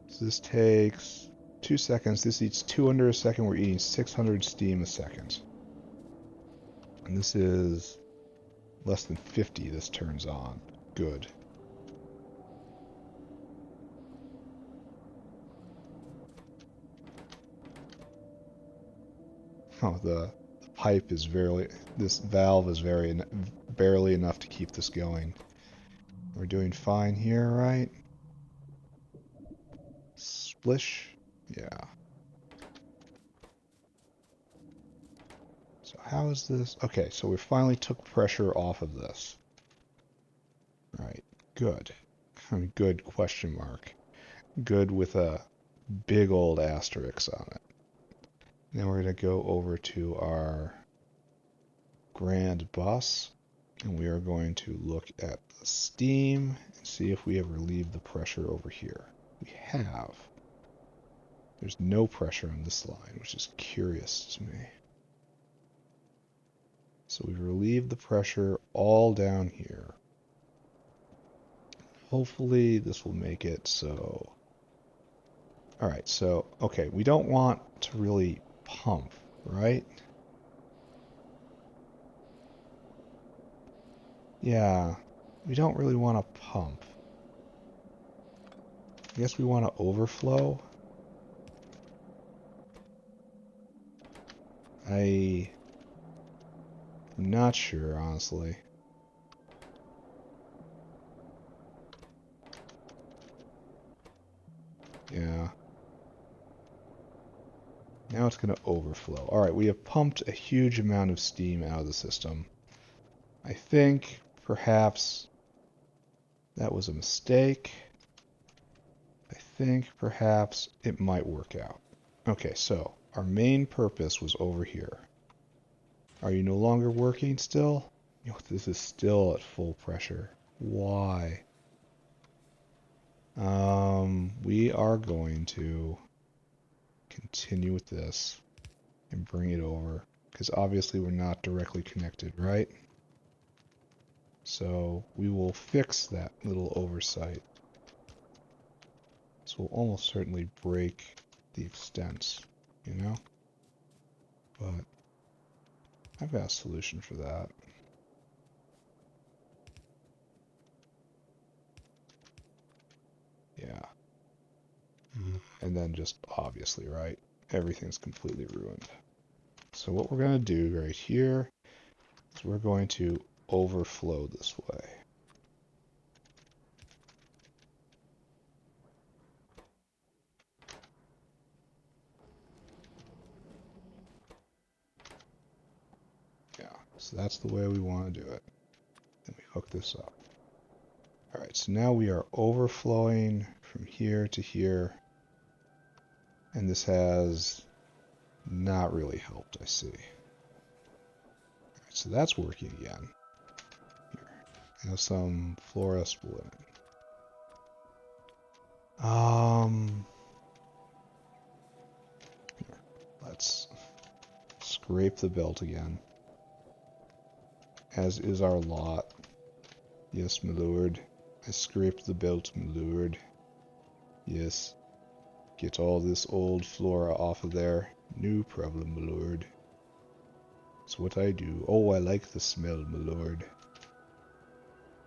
So this takes 2 seconds. This eats 200 a second. We're eating 600 steam a second. And this is less than 50 this turns on. Good. Oh, the pipe is this valve is barely enough to keep this going. We're doing fine here, right? Splish? Yeah. So how is this? Okay, so we finally took pressure off of this. Right, good. I mean, good question mark. Good with a big old asterisk on it. Then we're going to go over to our grand bus, and we are going to look at the steam and see if we have relieved the pressure over here. We we have. There's no pressure on this line, which is curious to me. So we've relieved the pressure all down here. Hopefully this will make it so... Alright, so, okay, we don't want to really pump, right? Yeah, we don't really want to pump. I guess we want to overflow. I'm not sure, honestly. Yeah. Now it's going to overflow. Alright, we have pumped a huge amount of steam out of the system. I think perhaps that was a mistake. I think perhaps it might work out. Okay, so our main purpose was over here. Are you no longer working still? This is still at full pressure. Why? We are going to continue with this and bring it over, because obviously we're not directly connected, right? So we will fix that little oversight. This will almost certainly break the extents, you know? But I've got a solution for that. Yeah. And then just obviously, right? Everything's completely ruined. So what we're going to do right here is we're going to overflow this way. Yeah, so that's the way we want to do it. Then we hook this up. Alright, so now we are overflowing from here to here. And this has not really helped, I see. Alright, so that's working again. Here, have some flora Spolinnin. Here, let's scrape the belt again. As is our lot. Yes, my lord. I scraped the belt, my lord. Yes. Get all this old flora off of there. No problem, my lord. It's what I do. Oh, I like the smell, my lord.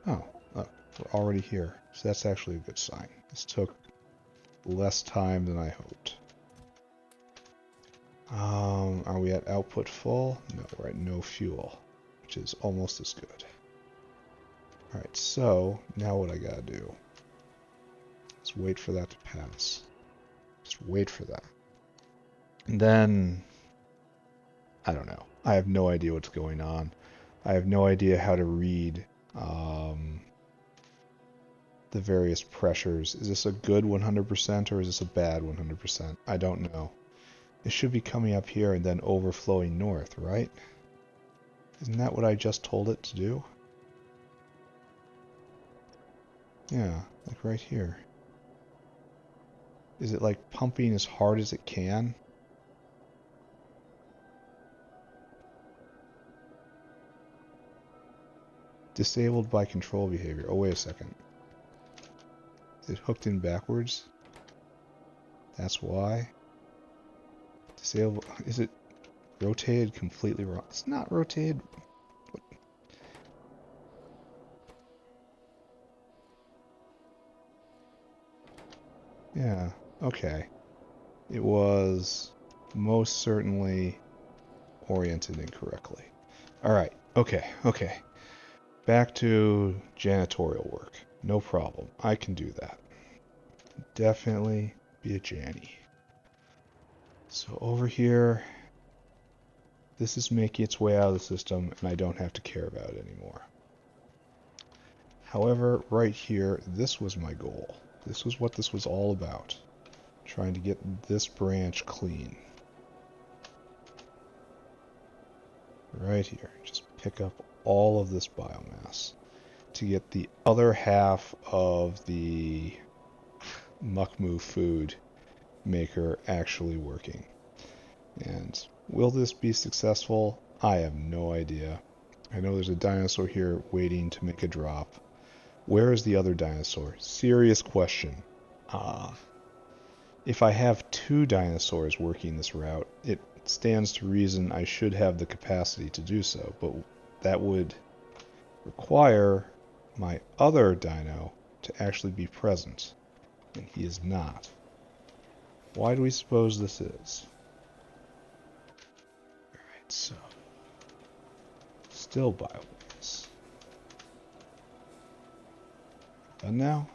Oh, look, we're already here. So that's actually a good sign. This took less time than I hoped. Are we at output full? No, we're at no fuel, which is almost as good. Alright, so now what I gotta do is wait for that to pass. Just wait for that. And then, I don't know. I have no idea what's going on. I have no idea how to read the various pressures. Is this a good 100% or is this a bad 100%? I don't know. It should be coming up here and then overflowing north, right? Isn't that what I just told it to do? Yeah, like right here. Is it like pumping as hard as it can? Disabled by control behavior. Oh, wait a second. Is it hooked in backwards? That's why. Disabled. Is it rotated completely wrong? It's not rotated. What? Yeah, okay. It was most certainly oriented incorrectly. Alright, okay. Back to janitorial work. No problem. I can do that. Definitely be a Janny. So over here, this is making its way out of the system, and I don't have to care about it anymore. However, right here, this was my goal. This was what this was all about. Trying to get this branch clean. Right here. Just pick up all of this biomass to get the other half of the Muckmoo food maker actually working. And will this be successful? I have no idea. I know there's a dinosaur here waiting to make a drop. Where is the other dinosaur? Serious question. If I have two dinosaurs working this route, it stands to reason I should have the capacity to do so, but that would require my other dino to actually be present, and he is not. Why do we suppose this is? Alright, so still biomass. Done now?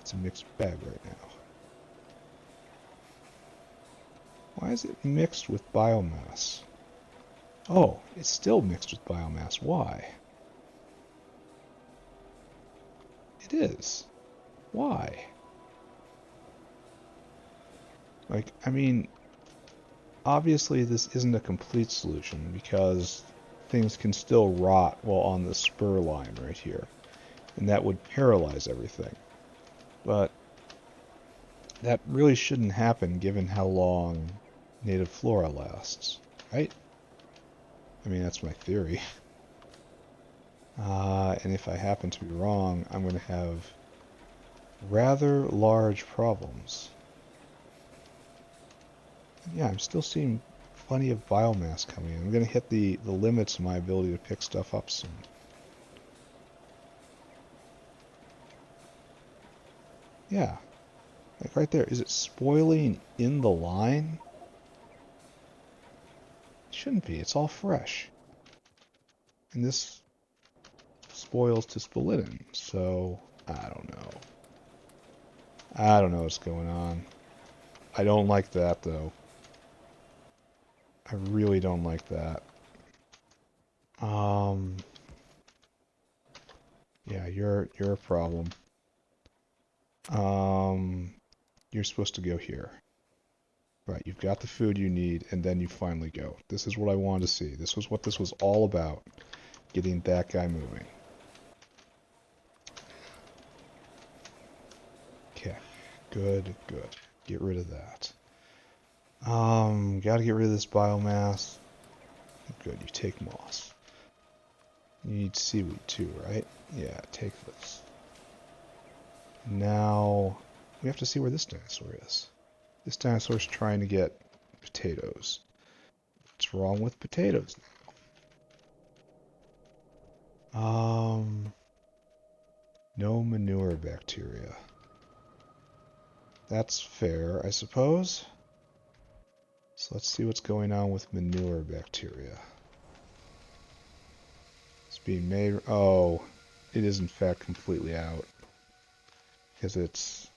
It's a mixed bag right now. Why is it mixed with biomass? Oh, it's still mixed with biomass. Why? It is. Why? Like, I mean, obviously this isn't a complete solution because things can still rot while on the spur line right here. And that would paralyze everything. But that really shouldn't happen given how long native flora lasts, right? I mean, that's my theory. And if I happen to be wrong, I'm going to have rather large problems. Yeah, I'm still seeing plenty of biomass coming in. I'm going to hit the limits of my ability to pick stuff up soon. Yeah, like right there. Is it spoiling in the line? It shouldn't be. It's all fresh. And this spoils to Spolinnin, so I don't know. I don't know what's going on. I don't like that, though. I really don't like that. Yeah, you're a problem. You're supposed to go here. Right, you've got the food you need, and then you finally go. This is what I wanted to see. This was what this was all about. Getting that guy moving. Okay, good. Get rid of that. Gotta get rid of this biomass. Good, you take moss. You need seaweed too, right? Yeah, take this. Now, we have to see where this dinosaur is. This dinosaur's trying to get potatoes. What's wrong with potatoes now? No manure bacteria. That's fair, I suppose. So let's see what's going on with manure bacteria. It's being made... Oh, it is in fact completely out. Because it's...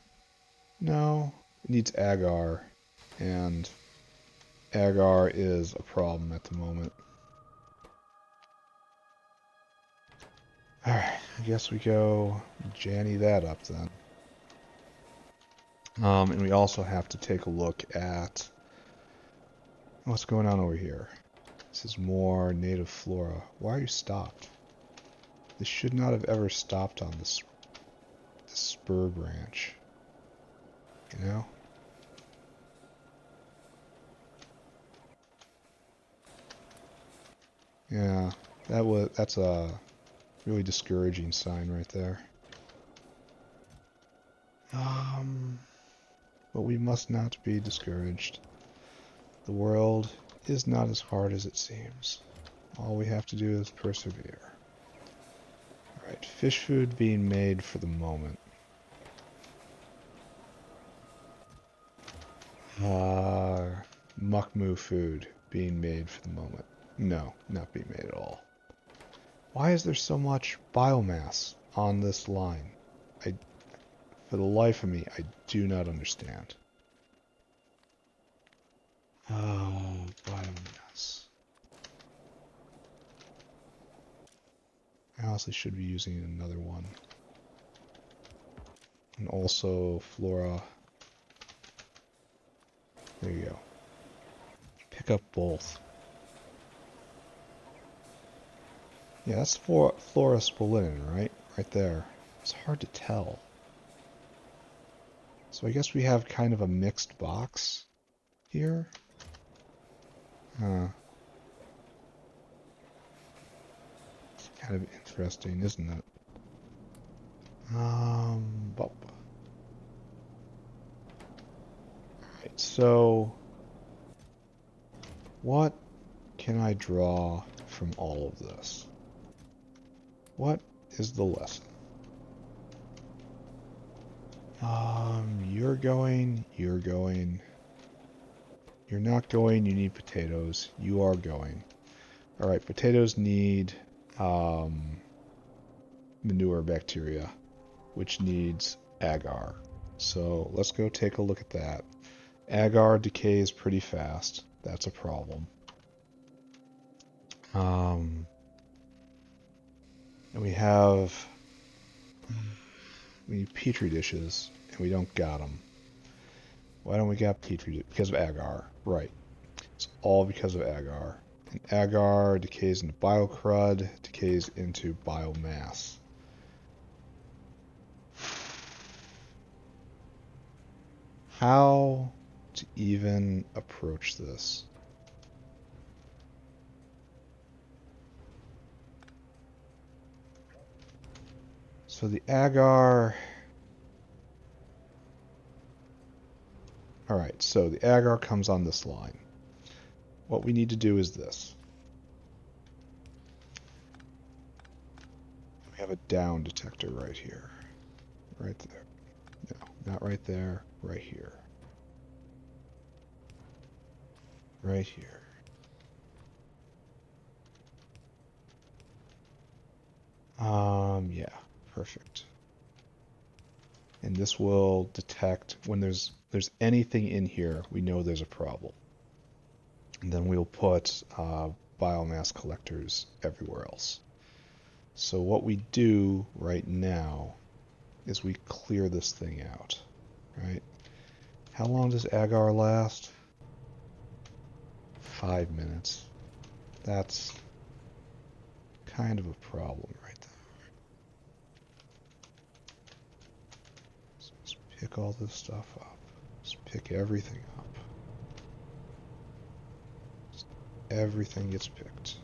No, it needs agar. And agar is a problem at the moment. Alright, I guess we go Janny that up then. And we also have to take a look at what's going on over here. This is more native flora. Why are you stopped? This should not have ever stopped on this spur branch. You know? Yeah, that's a really discouraging sign right there. But we must not be discouraged. The world is not as hard as it seems. All we have to do is persevere. Alright, fish food being made for the moment. Muckmoo food being made for the moment. No, not being made at all. Why is there so much biomass on this line? For the life of me, I do not understand. Oh, biomass. I honestly should be using another one. And also flora. There you go. Pick up both. Yeah, that's flora Spolinnin, right? Right there. It's hard to tell. So I guess we have kind of a mixed box here. It's kind of interesting, isn't it? Well. Alright, so what can I draw from all of this? What is the lesson? You're going. You're not going, you need potatoes. You are going. Alright, potatoes need manure bacteria, which needs agar. So let's go take a look at that. Agar decays pretty fast. That's a problem. And we need petri dishes, and we don't got them. Why don't we got petri dishes? Because of agar. Right. It's all because of agar. And agar decays into biocrud, decays into biomass. How to even approach this? So the agar... Alright, so the agar comes on this line. What we need to do is this. We have a down detector right here. Right there. No, not right there. Right here. Right here. Yeah, perfect. And this will detect when there's anything in here, we know there's a problem. And then we'll put biomass collectors everywhere else. So what we do right now is we clear this thing out, right? How long does agar last? 5 minutes. That's kind of a problem right there. So let's pick all this stuff up. Just pick everything up. Everything gets picked.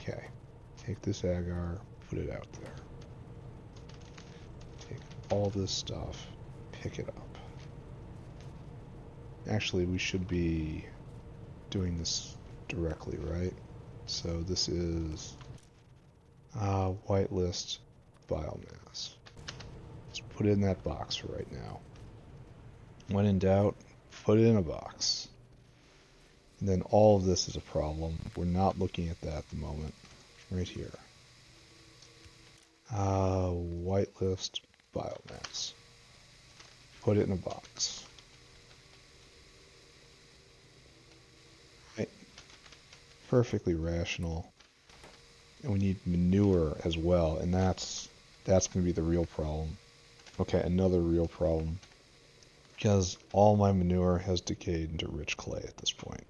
Okay. Take this agar, put it out there. Take all this stuff, pick it up. Actually, we should be doing this directly, right? So this is whitelist biomass. Let's put it in that box for right now. When in doubt, put it in a box. And then all of this is a problem. We're not looking at that at the moment. Right here. Whitelist biomass. Put it in a box. Right. Perfectly rational. And we need manure as well, and that's going to be the real problem. Okay, another real problem. Because all my manure has decayed into rich clay at this point.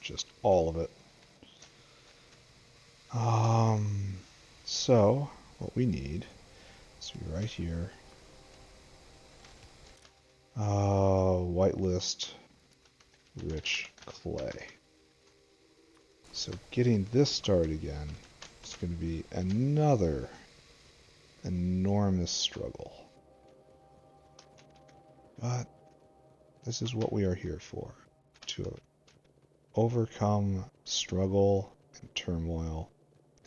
Just all of it. So, what we need is to be right here. Whitelist rich clay. So getting this started again is going to be another enormous struggle. But this is what we are here for. To overcome struggle and turmoil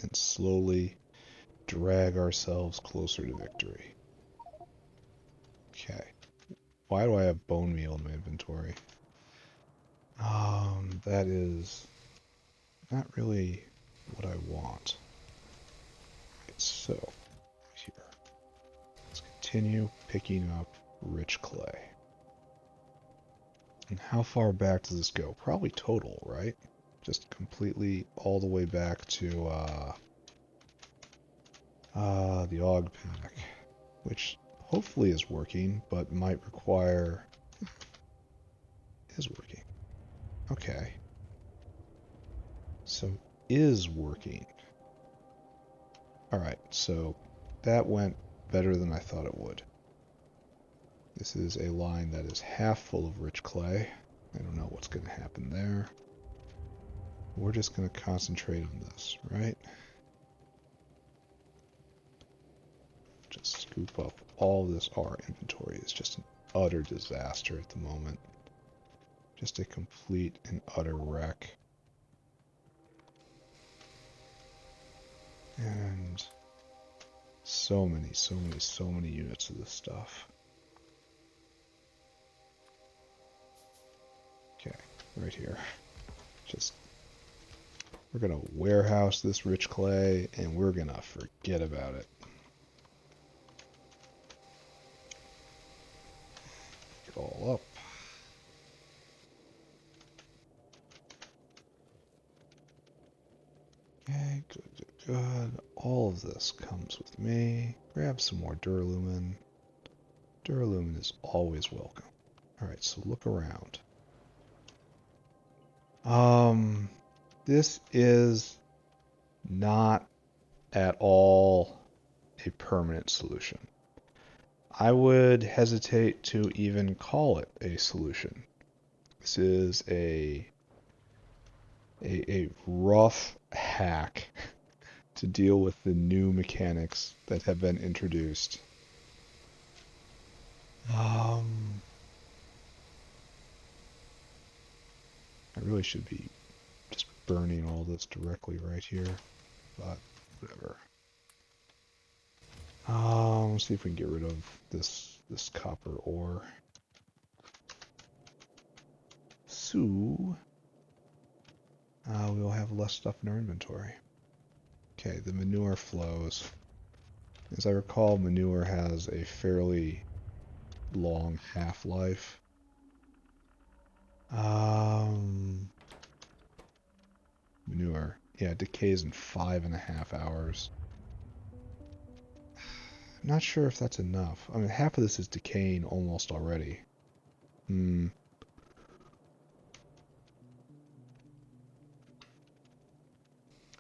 and slowly drag ourselves closer to victory. Okay. Why do I have bone meal in my inventory? That is not really what I want. Right, so, here. Let's continue picking up rich clay. And how far back does this go? Probably total, right? Just completely all the way back to the Og pack, which hopefully is working, but might require... is working. Okay. So is working. Alright, so that went better than I thought it would. This is a line that is half full of rich clay. I don't know what's going to happen there. We're just going to concentrate on this, right? Just scoop up all this. Our inventory is just an utter disaster at the moment. Just a complete and utter wreck. And so many units of this stuff. Okay, right here. Just, we're gonna warehouse this rich clay and we're gonna forget about it. Get all up. Okay, good. All of this comes with me. Grab some more duralumin. Duralumin is always welcome. Alright, so look around. This is not at all a permanent solution. I would hesitate to even call it a solution. This is a rough hack to deal with the new mechanics that have been introduced. I really should be just burning all this directly right here, but whatever. Let's see if we can get rid of this copper ore. So we'll have less stuff in our inventory. Okay, the manure flows. As I recall, manure has a fairly long half-life. Manure. Yeah, it decays in 5.5 hours. I'm not sure if that's enough. I mean, half of this is decaying almost already.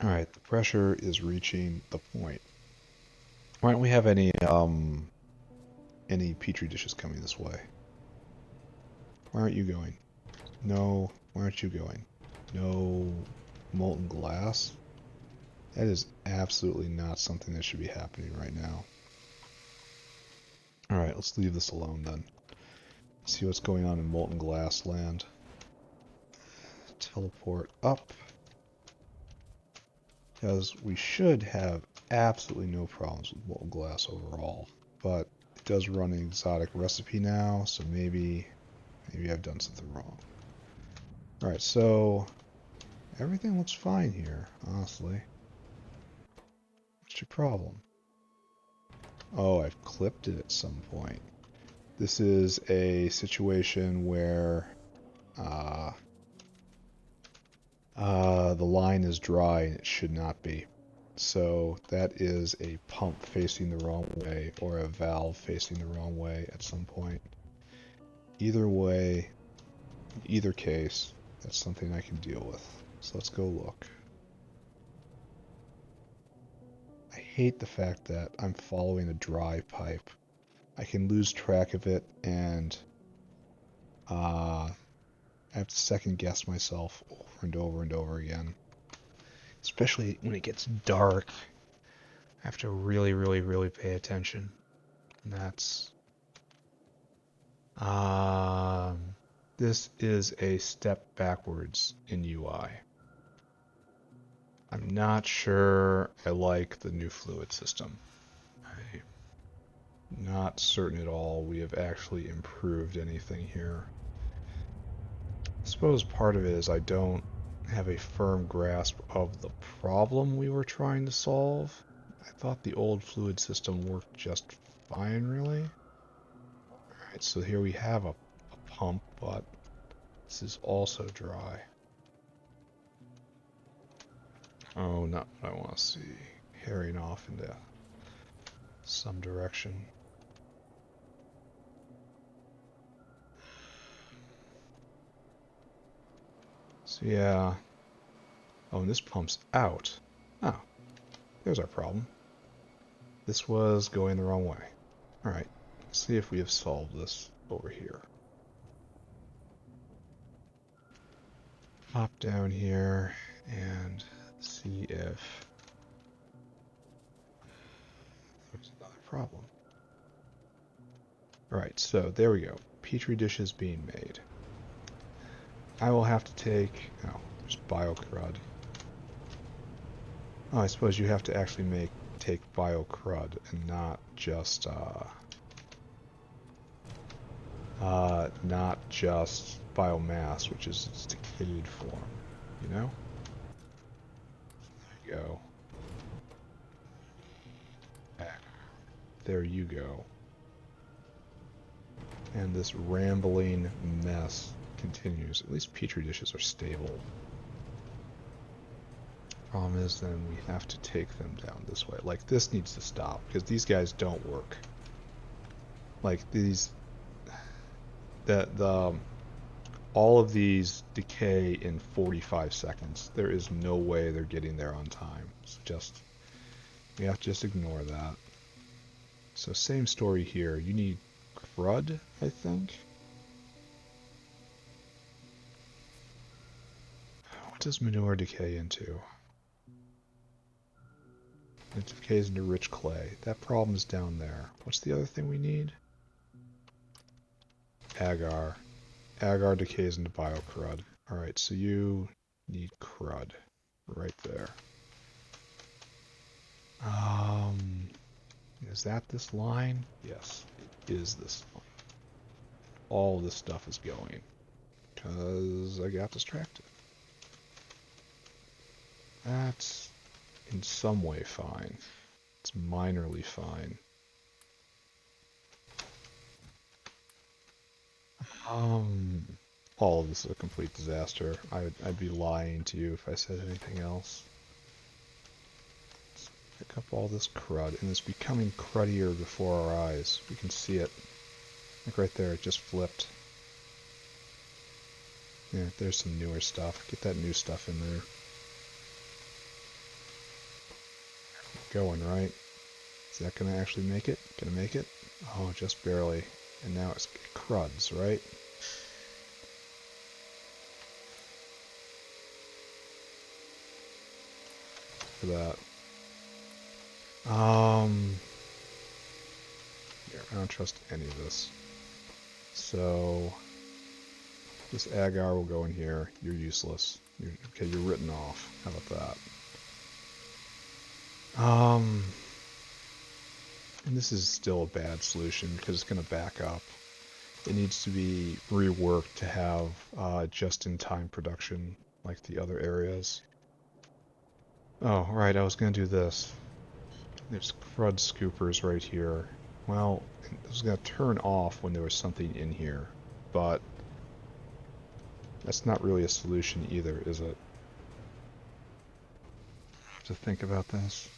Alright, the pressure is reaching the point. Why don't we have any petri dishes coming this way? Why aren't you going? No, why aren't you going? No molten glass? That is absolutely not something that should be happening right now. Alright, let's leave this alone then. See what's going on in molten glass land. Teleport up. Because we should have absolutely no problems with molten glass overall. But it does run an exotic recipe now, so maybe I've done something wrong. Alright, so everything looks fine here, honestly. What's your problem? Oh, I've clipped it at some point. This is a situation where the line is dry and it should not be. So that is a pump facing the wrong way or a valve facing the wrong way at some point. Either way, in either case, that's something I can deal with. So let's go look. I hate the fact that I'm following a dry pipe. I can lose track of it and I have to second guess myself over and over and over again. Especially when it gets dark. I have to really, really, really pay attention. And that's... this is a step backwards in UI. I'm not sure I like the new fluid system. I'm not certain at all we have actually improved anything here. I suppose part of it is I don't have a firm grasp of the problem we were trying to solve. I thought the old fluid system worked just fine, really. Alright, so here we have a pump, but this is also dry. Oh, not what I want to see. Herring off into some direction. So yeah. Oh, and this pumps out. Oh, there's our problem. This was going the wrong way. Alright, let's see if we have solved this over here. Hop down here and see if there's another problem. Alright, so there we go. Petri dishes being made. I will have to take... Oh, there's bio-crud. Oh, I suppose you have to actually take bio-crud and not just biomass, which is its decayed form, you know? There you go. There you go. And this rambling mess continues. At least petri dishes are stable. Problem is, then we have to take them down this way. Like, this needs to stop, because these guys don't work. Like, these... all of these decay in 45 seconds. There is no way they're getting there on time. It's just... we have to just ignore that. So, same story here. You need crud, I think? What does manure decay into? It decays into rich clay. That problem is down there. What's the other thing we need? Agar. Agar decays into biocrud. Alright, so you need crud. Right there. Is that this line? Yes, it is this line. All this stuff is going. Because I got distracted. That's in some way fine. It's minorly fine. All of this is a complete disaster. I'd be lying to you if I said anything else. Let's pick up all this crud, and it's becoming cruddier before our eyes. We can see it. Like right there, it just flipped. Yeah, there's some newer stuff. Get that new stuff in there. Going, right? Is that gonna actually make it? Gonna make it? Oh, just barely. And now it's cruds, right? For that. Here, I don't trust any of this. So this agar will go in here. You're useless. Okay, you're written off. How about that? And this is still a bad solution because it's going to back up. It needs to be reworked to have just-in-time production like the other areas. Oh, right, I was going to do this. There's crud scoopers right here. Well, it was going to turn off when there was something in here, but that's not really a solution either, is it? I have to think about this.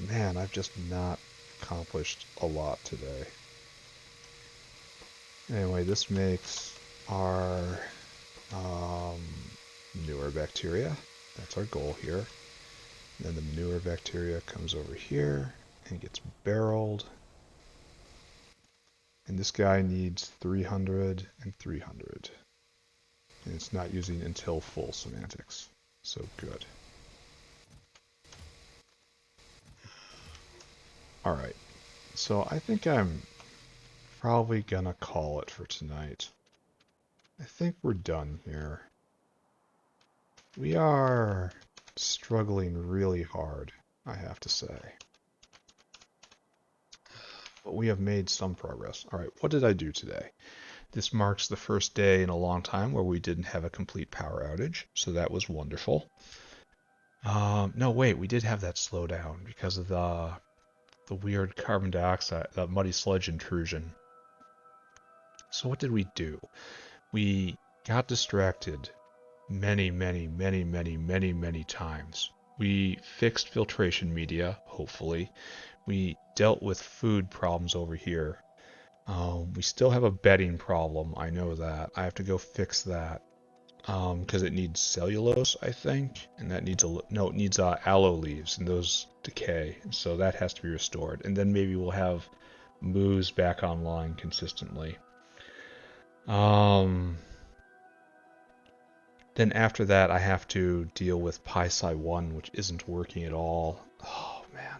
Man, I've just not accomplished a lot today. Anyway, this makes our newer bacteria. That's our goal here. Then the manure bacteria comes over here and gets barreled. And this guy needs 300 and 300. And it's not using until full semantics. So good. Alright. So I think I'm probably gonna call it for tonight. I think we're done here. We are struggling really hard, I have to say. But we have made some progress. Alright, what did I do today? This marks the first day in a long time where we didn't have a complete power outage, so that was wonderful. No, wait, we did have that slowdown because of the weird carbon dioxide, the muddy sludge intrusion. So what did we do? We got distracted many times. We fixed filtration media, hopefully. We dealt with food problems over here. We still have a bedding problem, I know that. I have to go fix that. because it needs cellulose, I think, and that needs no, it needs aloe leaves, and those decay, so that has to be restored. And then maybe we'll have moose back online consistently. Then after that, I have to deal with PySci 1, which isn't working at all. Oh man,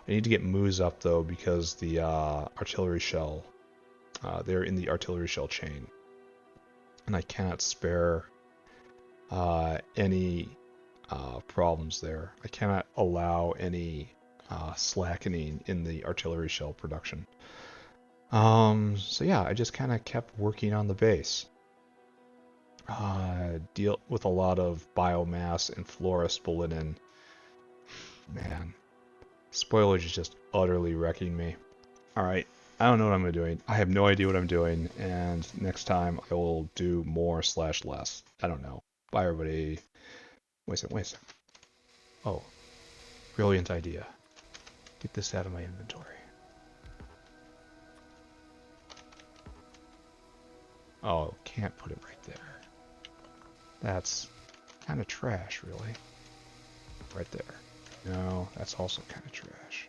I need to get moose up though because the artillery shell, they're in the artillery shell chain, and I cannot spare any problems there. I cannot allow any slackening in the artillery shell production. So yeah, I just kind of kept working on the base. Deal with a lot of biomass and flora Spolinnin. Man, spoilage is just utterly wrecking me. Alright, I don't know what I'm doing. I have no idea what I'm doing, and next time I will do more / less. I don't know. Bye everybody. Wait a second, wait a second. Oh, brilliant idea. Get this out of my inventory. Oh, can't put it right there. That's kind of trash, really. Right there. No, that's also kind of trash.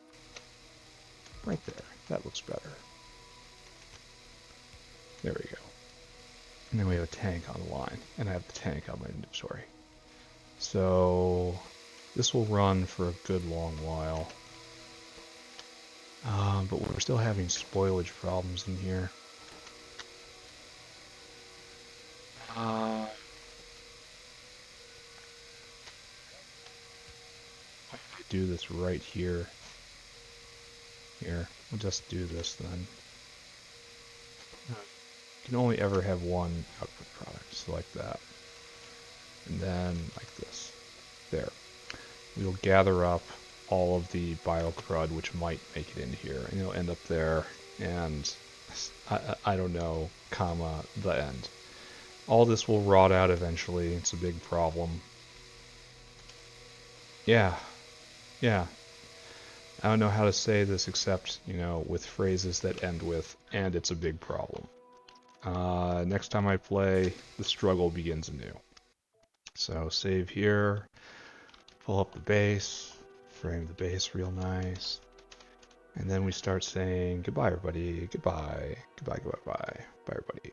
Right there. That looks better. There we go. And then we have a tank on the line, and I have the tank on my inventory. So this will run for a good long while. But we're still having spoilage problems in here. I do this right here. Here, we'll just do this then. You can only ever have one output product, so like that. And then like this. There. We'll gather up all of the biocrud which might make it in here, and it'll end up there, and I don't know, comma, the end. All this will rot out eventually. It's a big problem. Yeah. Yeah. I don't know how to say this except, you know, with phrases that end with, and it's a big problem. Next time I play, the struggle begins anew. So save here, pull up the base, frame the base real nice, and then we start saying goodbye everybody, goodbye, goodbye, goodbye, bye, bye everybody.